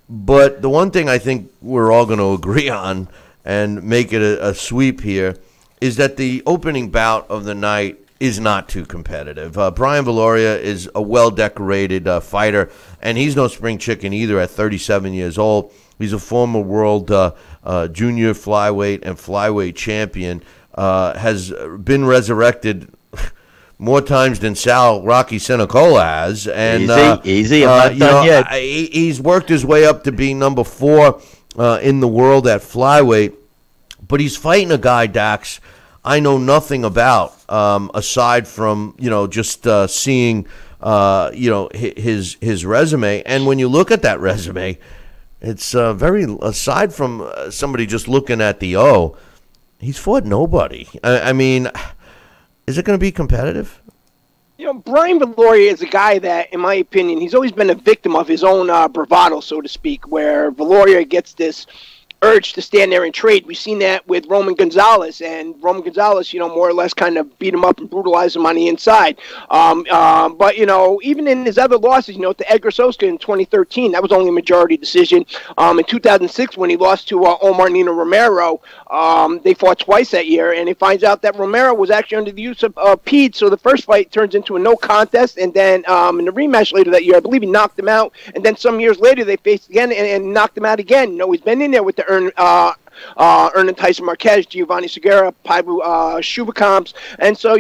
But the one thing I think we're all going to agree on and make it a sweep here is that the opening bout of the night is not too competitive. Brian Viloria is a well-decorated fighter, and he's no spring chicken either at 37 years old. He's a former world junior flyweight and flyweight champion, has been resurrected more times than Sal Rocky Senecola has. And, easy. I'm not done yet. He's worked his way up to being number 4 in the world at flyweight, but he's fighting a guy, Dax, I know nothing about, aside from just seeing his resume. And when you look at that resume, it's aside from somebody just looking at the he's fought nobody. I mean, is it going to be competitive? Brian Viloria is a guy that, in my opinion, he's always been a victim of his own bravado, so to speak, where Viloria gets this urge to stand there and trade. We've seen that with Roman Gonzalez, and Roman Gonzalez, more or less kind of beat him up and brutalized him on the inside. But, even in his other losses, to Edgar Soska in 2013, that was only a majority decision. In 2006, when he lost to Omar Nino Romero, they fought twice that year, and he finds out that Romero was actually under the use of PED, so the first fight turns into a no contest, and then in the rematch later that year, I believe he knocked him out, and then some years later they faced again and knocked him out again. He's been in there with the Hernan Tyson Marquez, Giovanni Segura, Paibu Shubakamps. And so,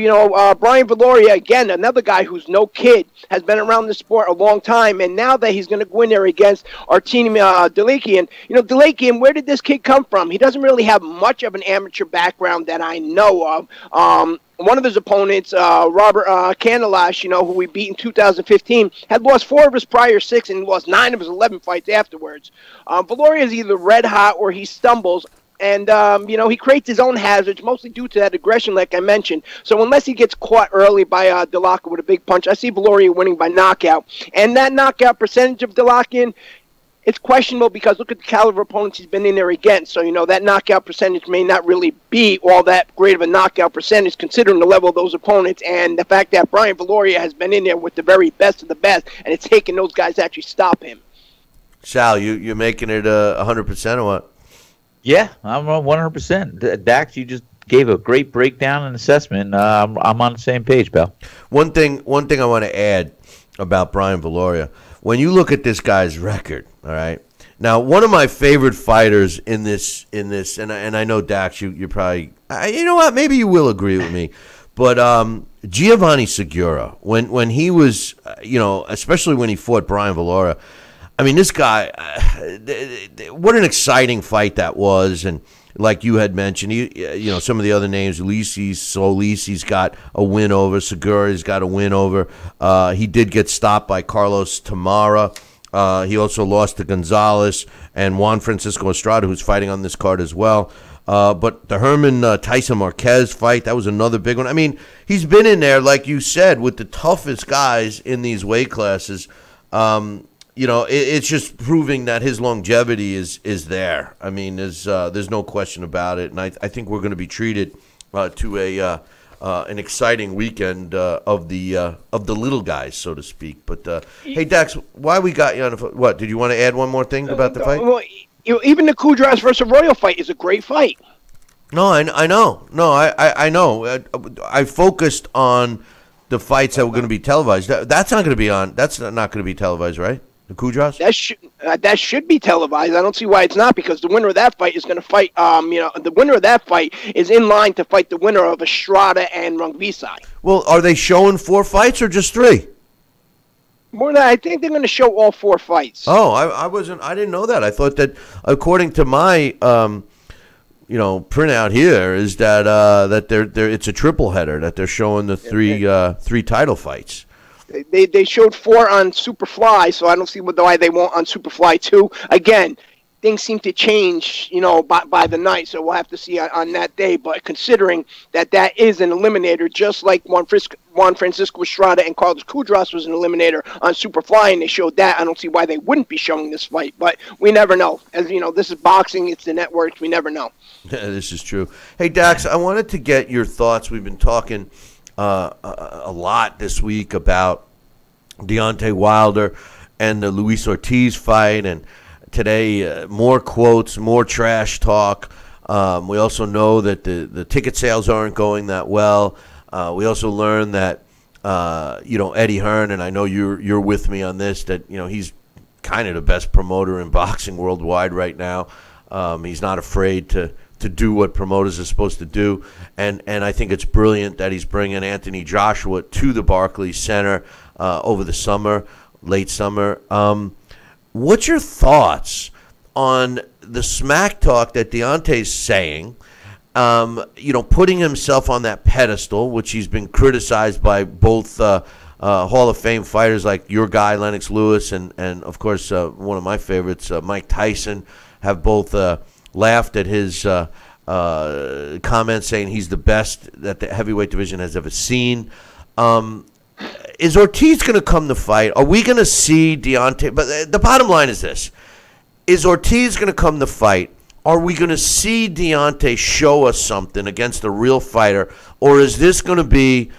Brian Valoria, again, another guy who's no kid, has been around the sport a long time. And now that he's going to go in there against Artemi Delikian, Delikian, where did this kid come from? He doesn't really have much of an amateur background that I know of. One of his opponents, Robert Canelash, who we beat in 2015, had lost 4 of his prior 6 and lost 9 of his 11 fights afterwards. Valoria is either red hot or he stumbles. And, he creates his own hazards, mostly due to that aggression, like I mentioned. So unless he gets caught early by Delakian with a big punch, I see Valoria winning by knockout. And that knockout percentage of Delakian, it's questionable because look at the caliber of opponents he's been in there against. So, that knockout percentage may not really be all that great of a knockout percentage considering the level of those opponents and the fact that Brian Valoria has been in there with the very best of the best, and it's taken those guys to actually stop him. Sal, you're making it 100% or what? Yeah, I'm 100%. Dax, you just gave a great breakdown and assessment. I'm on the same page, pal. One thing I want to add about Brian Valoria, when you look at this guy's record, all right. Now, one of my favorite fighters in this, and I know Dax, you're probably, you know what, maybe you will agree with me, but Giovanni Segura, when he was, especially when he fought Brian Valoria, I mean, this guy, what an exciting fight that was, and like you had mentioned, some of the other names, Solisi's got a win over, Segura's got a win over. He did get stopped by Carlos Tamara. He also lost to Gonzalez and Juan Francisco Estrada, who's fighting on this card as well. But the Herman Tyson Marquez fight, that was another big one. I mean, he's been in there, like you said, with the toughest guys in these weight classes. It's just proving that his longevity is there. I mean, there's no question about it, and I think we're going to be treated to an exciting weekend of the little guys, so to speak. But hey, Dax, why we got you on the what? Did you want to add one more thing about the fight? Well, even the Kudras versus Royal fight is a great fight. No, I know. No, I know. I focused on the fights that were going to be televised. That's not going to be on. That's not going to be televised, right? The Kudras? That should be televised. I don't see why it's not, because the winner of that fight is going to fight. The winner of that fight is in line to fight the winner of Estrada and Rungvisai. Well, are they showing 4 fights or just 3? More than I think they're going to show all 4 fights. Oh, I didn't know that. I thought that according to my printout here is that it's a triple header, that they're showing the 3 title fights. They showed 4 on Superfly, so I don't see why they won't on Superfly 2. Again, things seem to change, by the night, so we'll have to see on that day. But considering that is an eliminator, just like Juan Francisco Estrada and Carlos Kudras was an eliminator on Superfly, and they showed that, I don't see why they wouldn't be showing this fight. But we never know. As you know, this is boxing. It's the networks. We never know. Yeah, this is true. Hey, Dax, I wanted to get your thoughts. We've been talking a lot this week about Deontay Wilder and the Luis Ortiz fight, and today more quotes, more trash talk. We also know that the ticket sales aren't going that well. We also learned that Eddie Hearn, and I know you're with me on this, that he's kind of the best promoter in boxing worldwide right now. He's not afraid to do what promoters are supposed to do, and I think it's brilliant that he's bringing Anthony Joshua to the Barclays Center over the summer, late summer. What's your thoughts on the smack talk that Deontay's saying, putting himself on that pedestal, which he's been criticized by both Hall of Fame fighters like your guy, Lennox Lewis, and of course, one of my favorites, Mike Tyson, have both laughed at his comments, saying he's the best that the heavyweight division has ever seen. Is Ortiz going to come to fight? Are we going to see Deontay? But the bottom line is this. Is Ortiz going to come to fight? are we going to see Deontay show us something against a real fighter, or is this going to be,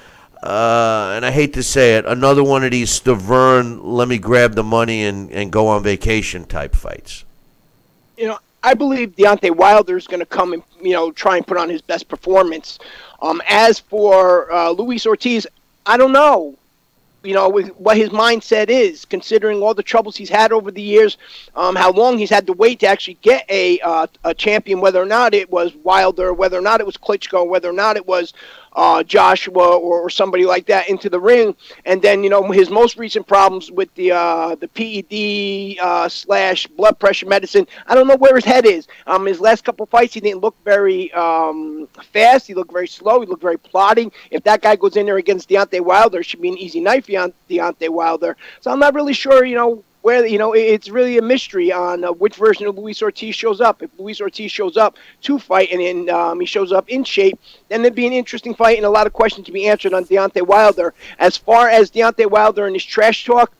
and I hate to say it, another one of these Stavern, let me grab the money and go on vacation type fights? You know, I believe Deontay Wilder is going to come and, try and put on his best performance. As for Luis Ortiz, I don't know. With what his mindset is, considering all the troubles he's had over the years, how long he's had to wait to actually get a champion, whether or not it was Wilder, whether or not it was Klitschko, whether or not it was Joshua or somebody like that into the ring. And then, his most recent problems with the PED slash blood pressure medicine, I don't know where his head is. His last couple of fights, he didn't look very fast. He looked very slow. He looked very plodding. If that guy goes in there against Deontay Wilder, it should be an easy night for Deontay Wilder. So I'm not really sure, where, it's really a mystery on which version of Luis Ortiz shows up. If Luis Ortiz shows up to fight and then he shows up in shape, then it'd be an interesting fight and a lot of questions to be answered on Deontay Wilder. As far as Deontay Wilder and his trash talk,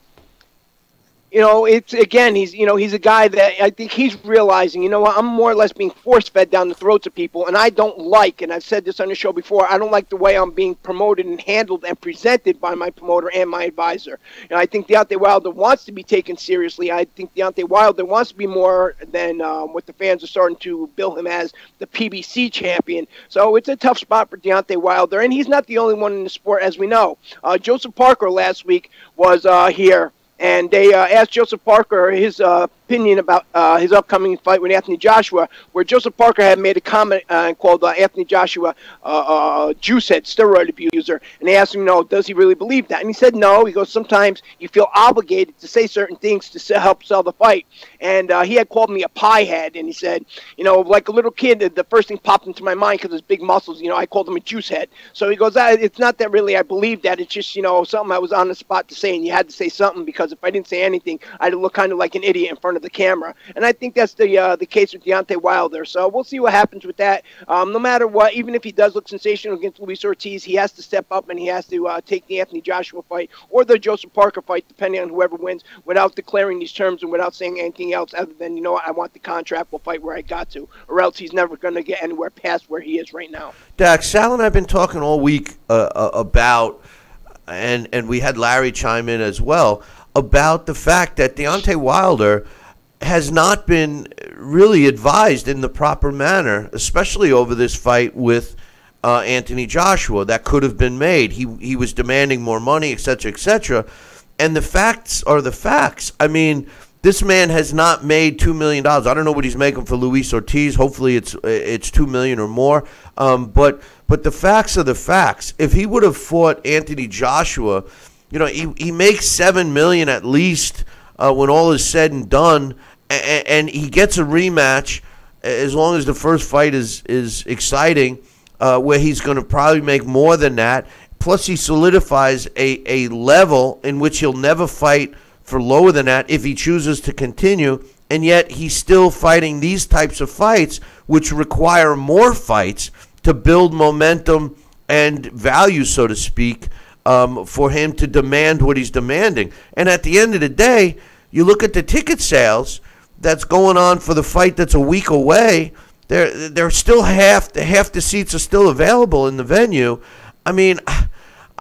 it's, again, he's a guy that I think he's realizing, I'm more or less being force-fed down the throats of people, and I don't like, and I've said this on the show before, I don't like the way I'm being promoted and handled and presented by my promoter and my advisor. I think Deontay Wilder wants to be taken seriously. I think Deontay Wilder wants to be more than what the fans are starting to bill him as, the PBC champion. So it's a tough spot for Deontay Wilder, and he's not the only one in the sport, as we know. Joseph Parker last week was here, and they asked Joseph Parker his opinion about his upcoming fight with Anthony Joshua, where Joseph Parker had made a comment called Anthony Joshua juicehead, steroid abuser, and they asked him, does he really believe that? And he said no. He goes, sometimes you feel obligated to say certain things to help sell the fight. And he had called me a pie head, and he said, like a little kid, the first thing popped into my mind because his big muscles, I called him a juice head. So he goes, it's not that really I believe that. It's just, something I was on the spot to say, and you had to say something because if I didn't say anything, I'd look kind of like an idiot in front of the camera. And I think that's the case with Deontay Wilder. So we'll see what happens with that. No matter what, even if he does look sensational against Luis Ortiz, he has to step up and he has to take the Anthony Joshua fight or the Joseph Parker fight, depending on whoever wins, without declaring these terms and without saying anything else other than, I want the contract, we'll fight where I got to, or else he's never going to get anywhere past where he is right now. Dax, Sal and I have been talking all week about, and we had Larry chime in as well, about the fact that Deontay Wilder has not been really advised in the proper manner, especially over this fight with Anthony Joshua that could have been made. He was demanding more money, etc., and the facts are the facts. I mean, this man has not made $2 million. I don't know what he's making for Luis Ortiz. Hopefully it's $2 million or more. But the facts are the facts. If he would have fought Anthony Joshua, he makes $7 million at least when all is said and done, and he gets a rematch as long as the first fight is exciting, where he's going to probably make more than that. Plus, he solidifies a level in which he'll never fight for lower than that if he chooses to continue, and yet he's still fighting these types of fights, which require more fights to build momentum and value, so to speak, for him to demand what he's demanding. And at the end of the day, you look at the ticket sales that's going on for the fight that's a week away. They're still half the seats are still available in the venue. I mean,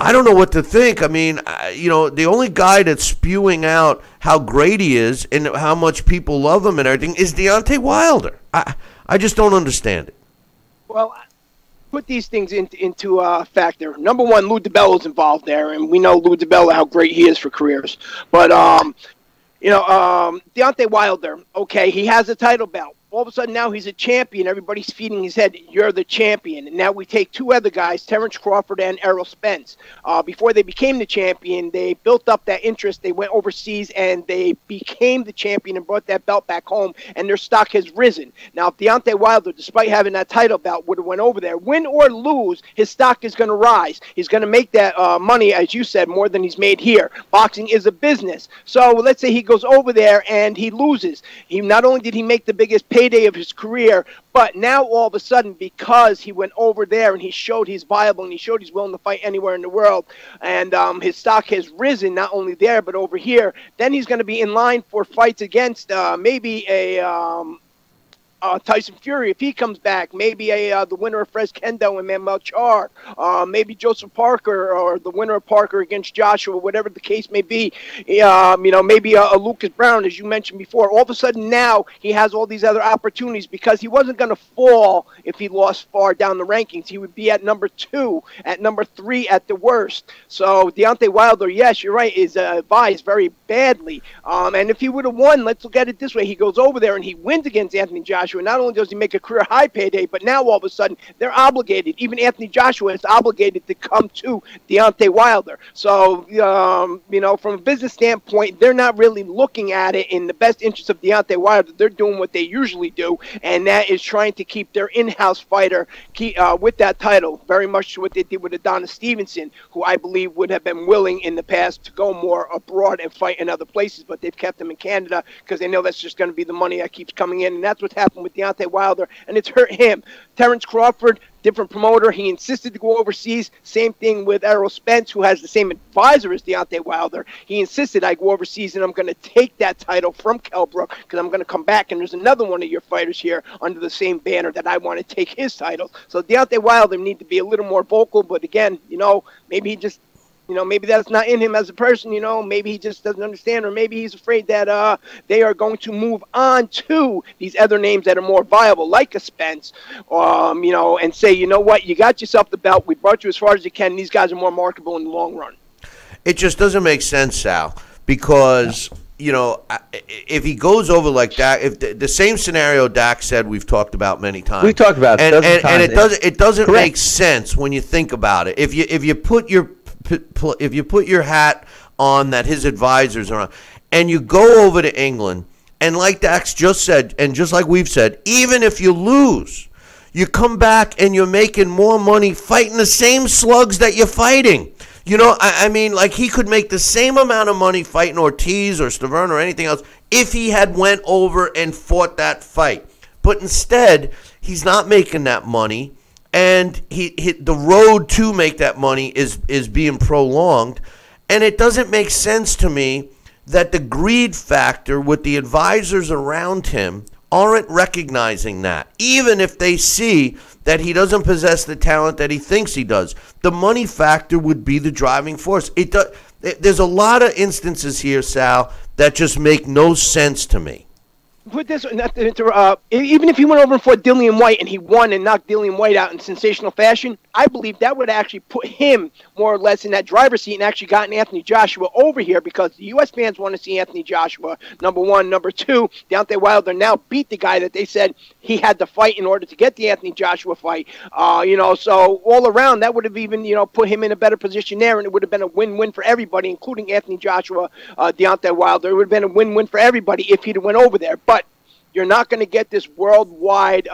I don't know what to think. I mean, the only guy that's spewing out how great he is and how much people love him and everything is Deontay Wilder. I just don't understand it. Well, put these things into factor. Number one, Lou DiBella's involved there, and we know Lou DiBella, how great he is for careers. But, Deontay Wilder, okay, he has a title belt. All of a sudden now he's a champion. Everybody's feeding his head, you're the champion. And now we take two other guys, Terrence Crawford and Errol Spence. Before they became the champion, they built up that interest. They went overseas and they became the champion and brought that belt back home, and their stock has risen. Now, if Deontay Wilder, despite having that title belt, would have went over there, win or lose, his stock is going to rise. He's going to make that money, as you said, more than he's made here. Boxing is a business. So let's say he goes over there and he loses. Not only did he make the biggest payday of his career, but now all of a sudden, because he went over there and he showed he's viable and he showed he's willing to fight anywhere in the world, and his stock has risen not only there but over here, then he's going to be in line for fights against maybe a Tyson Fury, if he comes back, maybe the winner of Fres Kendo and Manuel Char, maybe Joseph Parker or the winner of Parker against Joshua, whatever the case may be. Maybe a Lucas Brown, as you mentioned before. All of a sudden now he has all these other opportunities because he wasn't going to fall if he lost far down the rankings. He would be at number 2, at number 3 at the worst. So Deontay Wilder, yes, you're right, is advised very badly. And if he would have won, let's look at it this way, he goes over there and he wins against Anthony Joshua. Not only does he make a career high payday, but now all of a sudden they're obligated. Even Anthony Joshua is obligated to come to Deontay Wilder. So, from a business standpoint, they're not really looking at it in the best interest of Deontay Wilder. They're doing what they usually do, and that is trying to keep their in-house fighter with that title, very much what they did with Adonis Stevenson, who I believe would have been willing in the past to go more abroad and fight in other places, but they've kept him in Canada because they know that's just going to be the money that keeps coming in, and that's what's happened with Deontay Wilder, and it's hurt him. Terrence Crawford, different promoter. He insisted to go overseas. Same thing with Errol Spence, who has the same advisor as Deontay Wilder. He insisted I go overseas, and I'm going to take that title from Kell Brook because I'm going to come back, and there's another one of your fighters here under the same banner that I want to take his title. So Deontay Wilder need to be a little more vocal, but again, maybe he just maybe that's not in him as a person, maybe he just doesn't understand, or maybe he's afraid that they are going to move on to these other names that are more viable, like a Spence, and say, you know what, you got yourself the belt, we brought you as far as you can, these guys are more marketable in the long run. It just doesn't make sense, Sal, because, if he goes over like that, if the same scenario Dak said we've talked about many times. We've talked about it, and it doesn't make sense when you think about it. If you put your hat on that his advisors are on, and you go over to England, and like Dax just said, and just like we've said, even if you lose, you come back and you're making more money fighting the same slugs that you're fighting. I mean, like he could make the same amount of money fighting Ortiz or Stavern or anything else if he had went over and fought that fight. But instead, he's not making that money. And the road to make that money is being prolonged. And it doesn't make sense to me that the greed factor with the advisors around him aren't recognizing that. Even if they see that he doesn't possess the talent that he thinks he does. The money factor would be the driving force. There's a lot of instances here, Sal, that just make no sense to me. Put this, even if he went over and fought Dillian White and he won and knocked Dillian White out in sensational fashion, I believe that would actually put him more or less in that driver's seat and actually gotten Anthony Joshua over here because the U.S. fans want to see Anthony Joshua, number one. Number two, Deontay Wilder now beat the guy that they said he had to fight in order to get the Anthony Joshua fight. So all around, that would have even, put him in a better position there, and it would have been a win-win for everybody, including Anthony Joshua, Deontay Wilder. It would have been a win-win for everybody if he'd have went over there. But you're not going to get this worldwide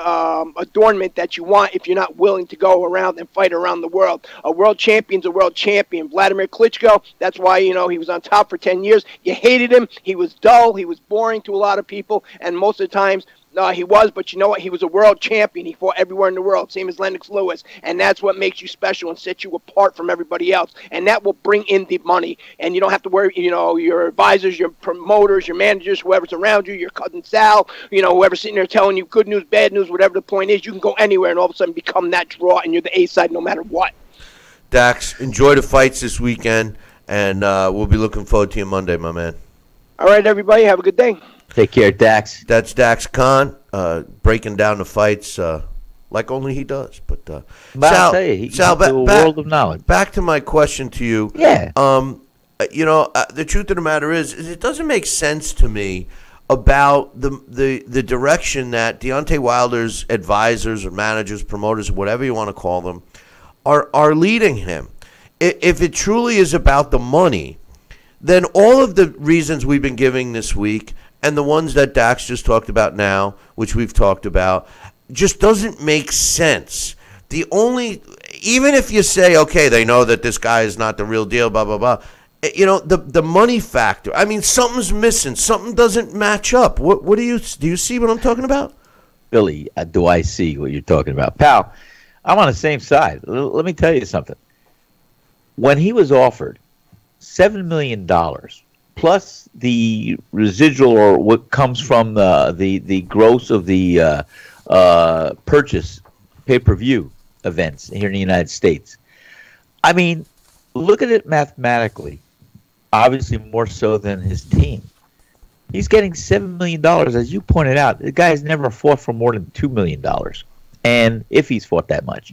adornment that you want if you're not willing to go around and fight around the world. A world champion's a world champion. Vladimir Klitschko, that's why, he was on top for 10 years. You hated him. He was dull. He was boring to a lot of people. And most of the times, he was, but you know what? He was a world champion. He fought everywhere in the world, same as Lennox Lewis. And that's what makes you special and sets you apart from everybody else. And that will bring in the money. And you don't have to worry, your advisors, your promoters, your managers, whoever's around you, your cousin Sal, whoever's sitting there telling you good news, bad news, whatever the point is, you can go anywhere and all of a sudden become that draw and you're the A side no matter what. Dax, enjoy the fights this weekend, and we'll be looking forward to you Monday, my man. All right, everybody, have a good day. Take care, Dax. That's Dax Khan, breaking down the fights like only he does. But I'll tell you, he's a world of knowledge. Back to my question to you. Yeah. The truth of the matter is it doesn't make sense to me about the direction that Deontay Wilder's advisors or managers, promoters, whatever you want to call them, are leading him. If it truly is about the money, then all of the reasons we've been giving this week and the ones that Dax just talked about now, which we've talked about, just doesn't make sense. Even if you say, okay, they know that this guy is not the real deal, blah, blah, blah, the money factor, I mean, something's missing. Something doesn't match up. Do you see what I'm talking about? Billy, do I see what you're talking about? Pal, I'm on the same side. Let me tell you something. When he was offered $7 million plus the residual or what comes from the gross of the purchase pay-per-view events here in the United States. I mean, look at it mathematically. Obviously, more so than his team. He's getting $7 million, as you pointed out. The guy's never fought for more than $2 million, and if he's fought that much.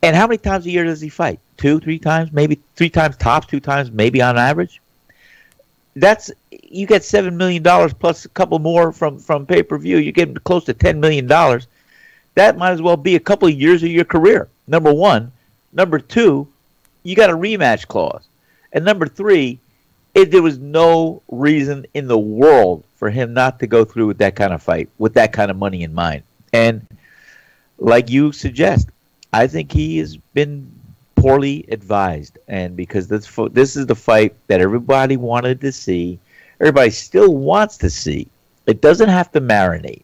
And how many times a year does he fight? 2, 3 times, maybe 3 times tops, 2 times maybe on average. You get $7 million plus a couple more from pay-per-view. You get close to $10 million. That might as well be a couple of years of your career. Number one. Number two, you got a rematch clause. And number three, there was no reason in the world for him not to go through with that kind of fight, with that kind of money in mind. And like you suggest, I think he has been poorly advised. And because this is the fight that everybody wanted to see, everybody still wants to see. It doesn't have to marinate.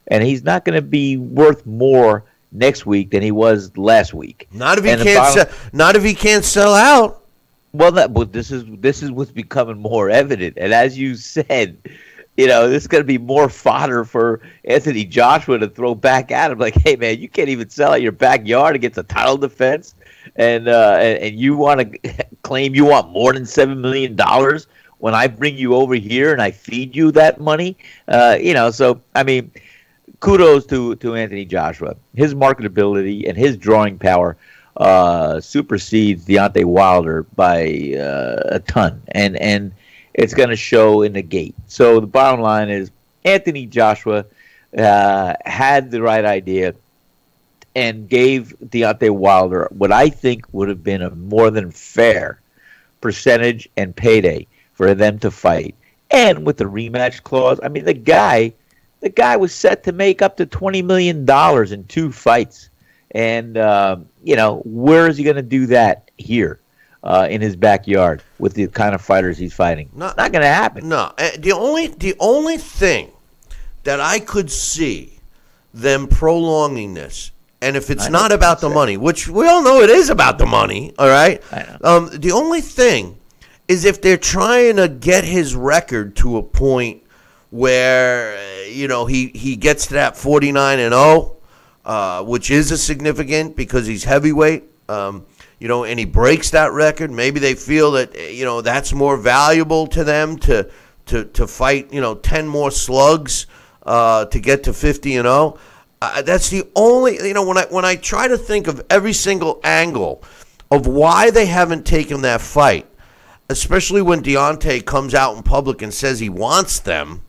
And he's not going to be worth more next week than he was last week. Not if he can't sell out. Well, but this is what's becoming more evident. And as you said, this is going to be more fodder for Anthony Joshua to throw back at him. Like, hey, man, you can't even sell out your backyard against a title defense, and you want to claim you want more than $7 million when I bring you over here and I feed you that money. So I mean, kudos to Anthony Joshua. His marketability and his drawing power supersedes Deontay Wilder by a ton, and it's going to show in the gate. So the bottom line is Anthony Joshua had the right idea and gave Deontay Wilder what I think would have been a more than fair percentage and payday for them to fight. And with the rematch clause, I mean, the guy was set to make up to $20 million in 2 fights. And, where is he going to do that here in his backyard with the kind of fighters he's fighting? Not going to happen. No. The only thing that I could see them prolonging this, and if it's not about the money, which we all know it is about the money, all right? I know. The only thing is if they're trying to get his record to a point where, he gets to that 49-0, which is a significant because he's heavyweight, and he breaks that record. Maybe they feel that, that's more valuable to them to fight, 10 more slugs to get to 50-0. That's the only, when I try to think of every single angle of why they haven't taken that fight, especially when Deontay comes out in public and says he wants them,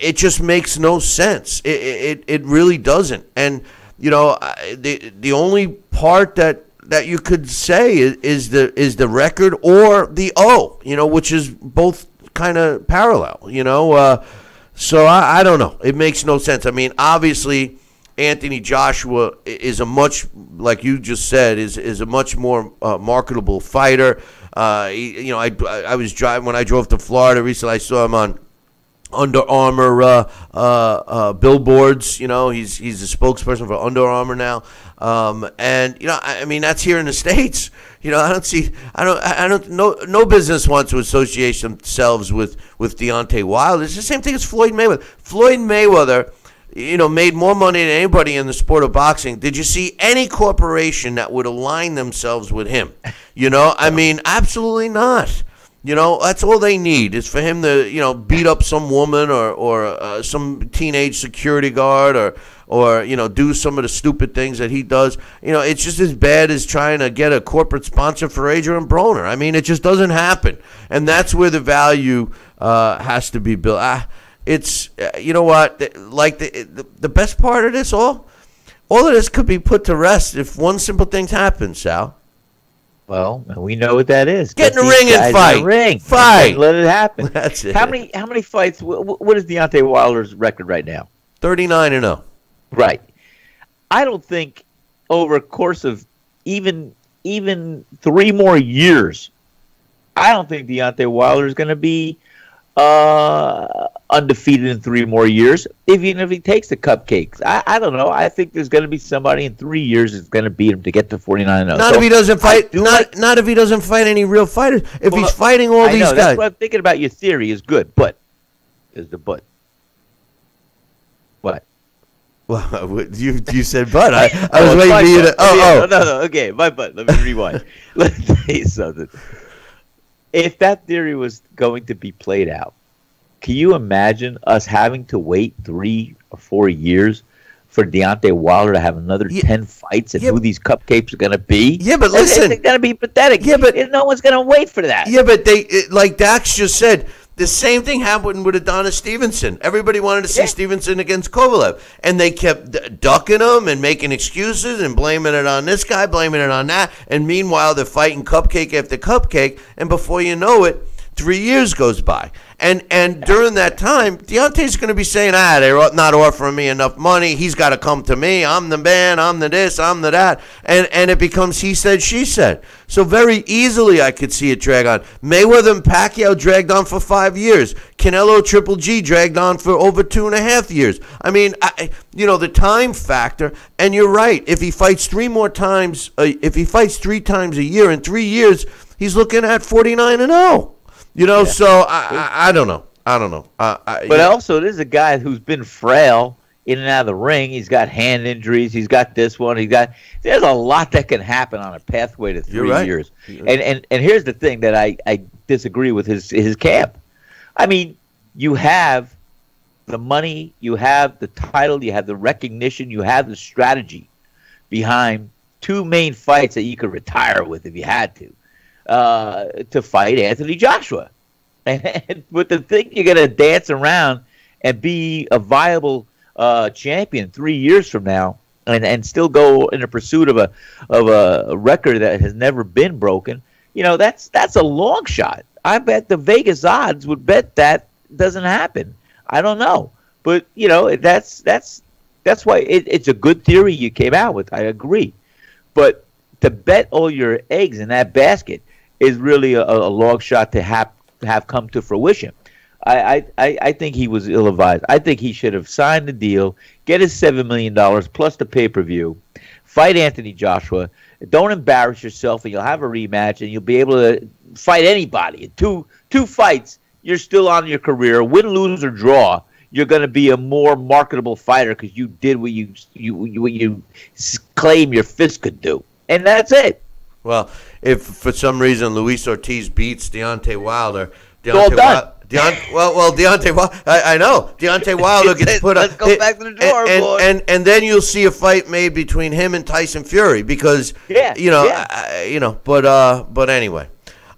it just makes no sense. It really doesn't. And the only part that you could say is the record or the O, which is both kind of parallel. So I don't know. It makes no sense. I mean, obviously, Anthony Joshua is a much, like you just said, is a much more marketable fighter. I was driving when I drove to Florida recently. I saw him on Under Armour billboards. He's a spokesperson for Under Armour now. And I mean, that's here in the States. No business wants to associate themselves with Deontay Wilder. It's the same thing as Floyd Mayweather. Floyd Mayweather, made more money than anybody in the sport of boxing. Did you see any corporation that would align themselves with him? I mean, absolutely not. That's all they need is for him to, beat up some woman or some teenage security guard or do some of the stupid things that he does. It's just as bad as trying to get a corporate sponsor for Adrian Broner. I mean, it just doesn't happen. And that's where the value has to be built. It's, you know what, like the best part of this all of this could be put to rest if one simple thing happens, Sal. Well, we know what that is. Get in the ring and fight. Fight. Let it happen. That's it. How many fights? What is Deontay Wilder's record right now? 39-0. Right. I don't think over a course of even 3 more years, I don't think Deontay Wilder is going to be undefeated in 3 more years, even if he takes the cupcakes. I don't know. I think there's going to be somebody in 3 years that's going to beat him to get to 49-0. Not if he doesn't fight. Not if he doesn't fight any real fighters. If he's fighting all these guys. That's what I'm thinking about. Your theory is good, but is the but. What? Well, you said but. I was waiting for you to. No. Okay, my but. Let me rewind. Let me tell you something. If that theory was going to be played out, can you imagine us having to wait 3 or 4 years for Deontay Wilder to have another 10 fights and who these cupcakes are going to be? Yeah, but listen. It's going to be pathetic. Yeah, but no one's going to wait for that. Yeah, but like Dax just said, the same thing happened with Adonis Stevenson. Everybody wanted to see Stevenson against Kovalev, and they kept ducking him and making excuses and blaming it on this guy, blaming it on that. And meanwhile, they're fighting cupcake after cupcake, and before you know it, 3 years goes by. And during that time, Deontay's going to be saying, they're not offering me enough money. He's got to come to me. I'm the man. I'm the this. I'm the that. And it becomes he said, she said. So very easily I could see it drag on. Mayweather and Pacquiao dragged on for 5 years. Canelo Triple G dragged on for over 2.5 years. I mean, the time factor. And you're right. If he fights 3 times a year in 3 years, he's looking at 49-0. So I don't know. But also, this is a guy who's been frail in and out of the ring. He's got hand injuries. He's got this one. There's a lot that can happen on a pathway to 3 years. And here's the thing that I disagree with his camp. I mean, you have the money, you have the title, you have the recognition, you have the strategy behind 2 main fights that you could retire with if you had to fight Anthony Joshua. But the thing you're going to dance around and be a viable champion 3 years from now and still go in the pursuit of a record that has never been broken, that's a long shot. I bet the Vegas odds would bet that doesn't happen. I don't know. But, that's why it's a good theory you came out with. I agree. But to bet all your eggs in that basket is really a long shot to have come to fruition. I think he was ill-advised. I think he should have signed the deal, get his $7 million plus the pay-per-view, fight Anthony Joshua. Don't embarrass yourself, and you'll have a rematch, and you'll be able to fight anybody. Two fights, you're still on your career. Win, lose, or draw, you're going to be a more marketable fighter because you did what you claim your fist could do. And that's it. Well, if for some reason Luis Ortiz beats Deontay Wilder, Deontay Wilder, I know. Deontay Wilder gets put up. Let's go back to the drawing board. And then you'll see a fight made between him and Tyson Fury because, but anyway.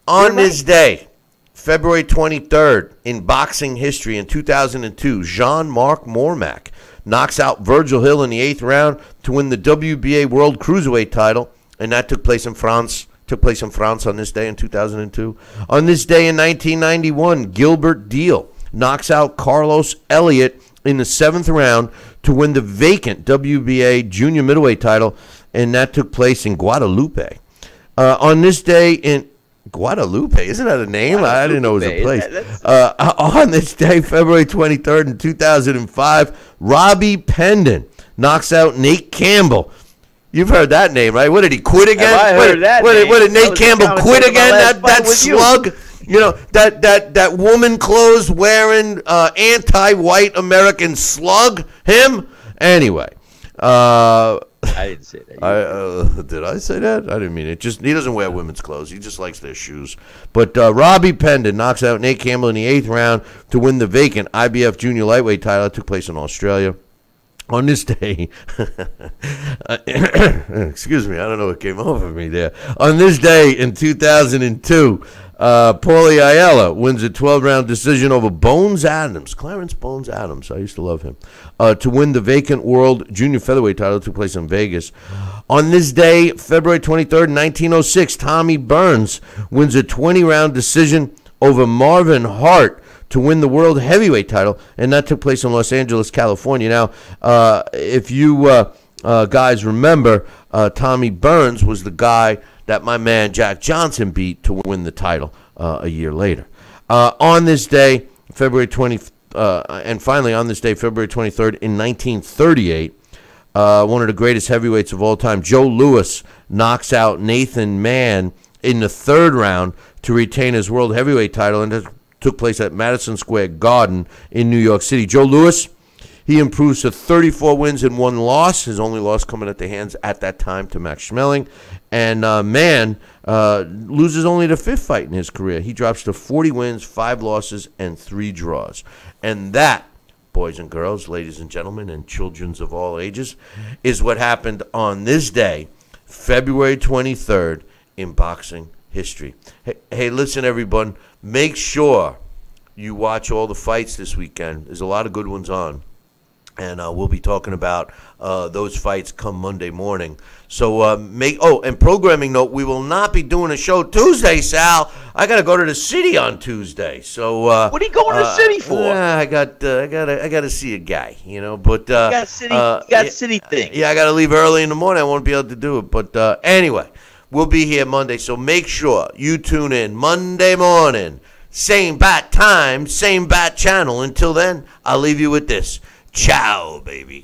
On this day, February 23rd, in boxing history in 2002, Jean-Marc Mormac knocks out Virgil Hill in the 8th round to win the WBA World Cruiserweight title. And that took place in France on this day in 2002. On this day in 1991, Gilbert Deal knocks out Carlos Elliott in the 7th round to win the vacant WBA junior middleweight title, and that took place in Guadalupe. On this day in Guadalupe, isn't that a name? I didn't know it was a place. On this day, February 23rd in 2005, Robbie Pendon knocks out Nate Campbell. You've heard that name, right? What did he quit again? I heard that name. What did Nate Campbell quit again? That slug? That woman clothes wearing anti-white American slug? Him? Anyway. I didn't say that. Did I say that? I didn't mean it. He doesn't wear women's clothes. He just likes their shoes. But Robbie Pendon knocks out Nate Campbell in the 8th round to win the vacant IBF junior lightweight title. That took place in Australia. On this day, excuse me, I don't know what came over me there. On this day in 2002, Paulie Ayala wins a 12-round decision over Bones Adams, Clarence Bones Adams. I used to love him. To win the vacant world junior featherweight title. Took place in Vegas. On this day, February 23rd, 1906, Tommy Burns wins a 20-round decision over Marvin Hart to win the world heavyweight title, and that took place in Los Angeles, California. Now, if you guys remember, Tommy Burns was the guy that my man Jack Johnson beat to win the title a year later. On this day, February 23rd, and finally, on this day, February 23rd, in 1938, one of the greatest heavyweights of all time, Joe Louis, knocks out Nathan Mann in the third round to retain his world heavyweight title, and it took place at Madison Square Garden in New York City. Joe Louis, he improves to 34 wins and 1 loss, his only loss coming at the hands at that time to Max Schmeling. And Mann loses only the 5th fight in his career. He drops to 40 wins, 5 losses, and 3 draws. And that, boys and girls, ladies and gentlemen, and children of all ages, is what happened on this day, February 23rd, in boxing history. Hey, listen, everyone, make sure you watch all the fights this weekend. There's a lot of good ones on. And we'll be talking about those fights come Monday morning. So and programming note, we will not be doing a show Tuesday, Sal. I got to go to the city on Tuesday. So what are you going to the city for? I got to see a guy, you know. But you got city thing. Yeah, I got to leave early in the morning. I won't be able to do it. But anyway, we'll be here Monday. So make sure you tune in Monday morning, same bat time, same bat channel. Until then, I'll leave you with this. Ciao, baby.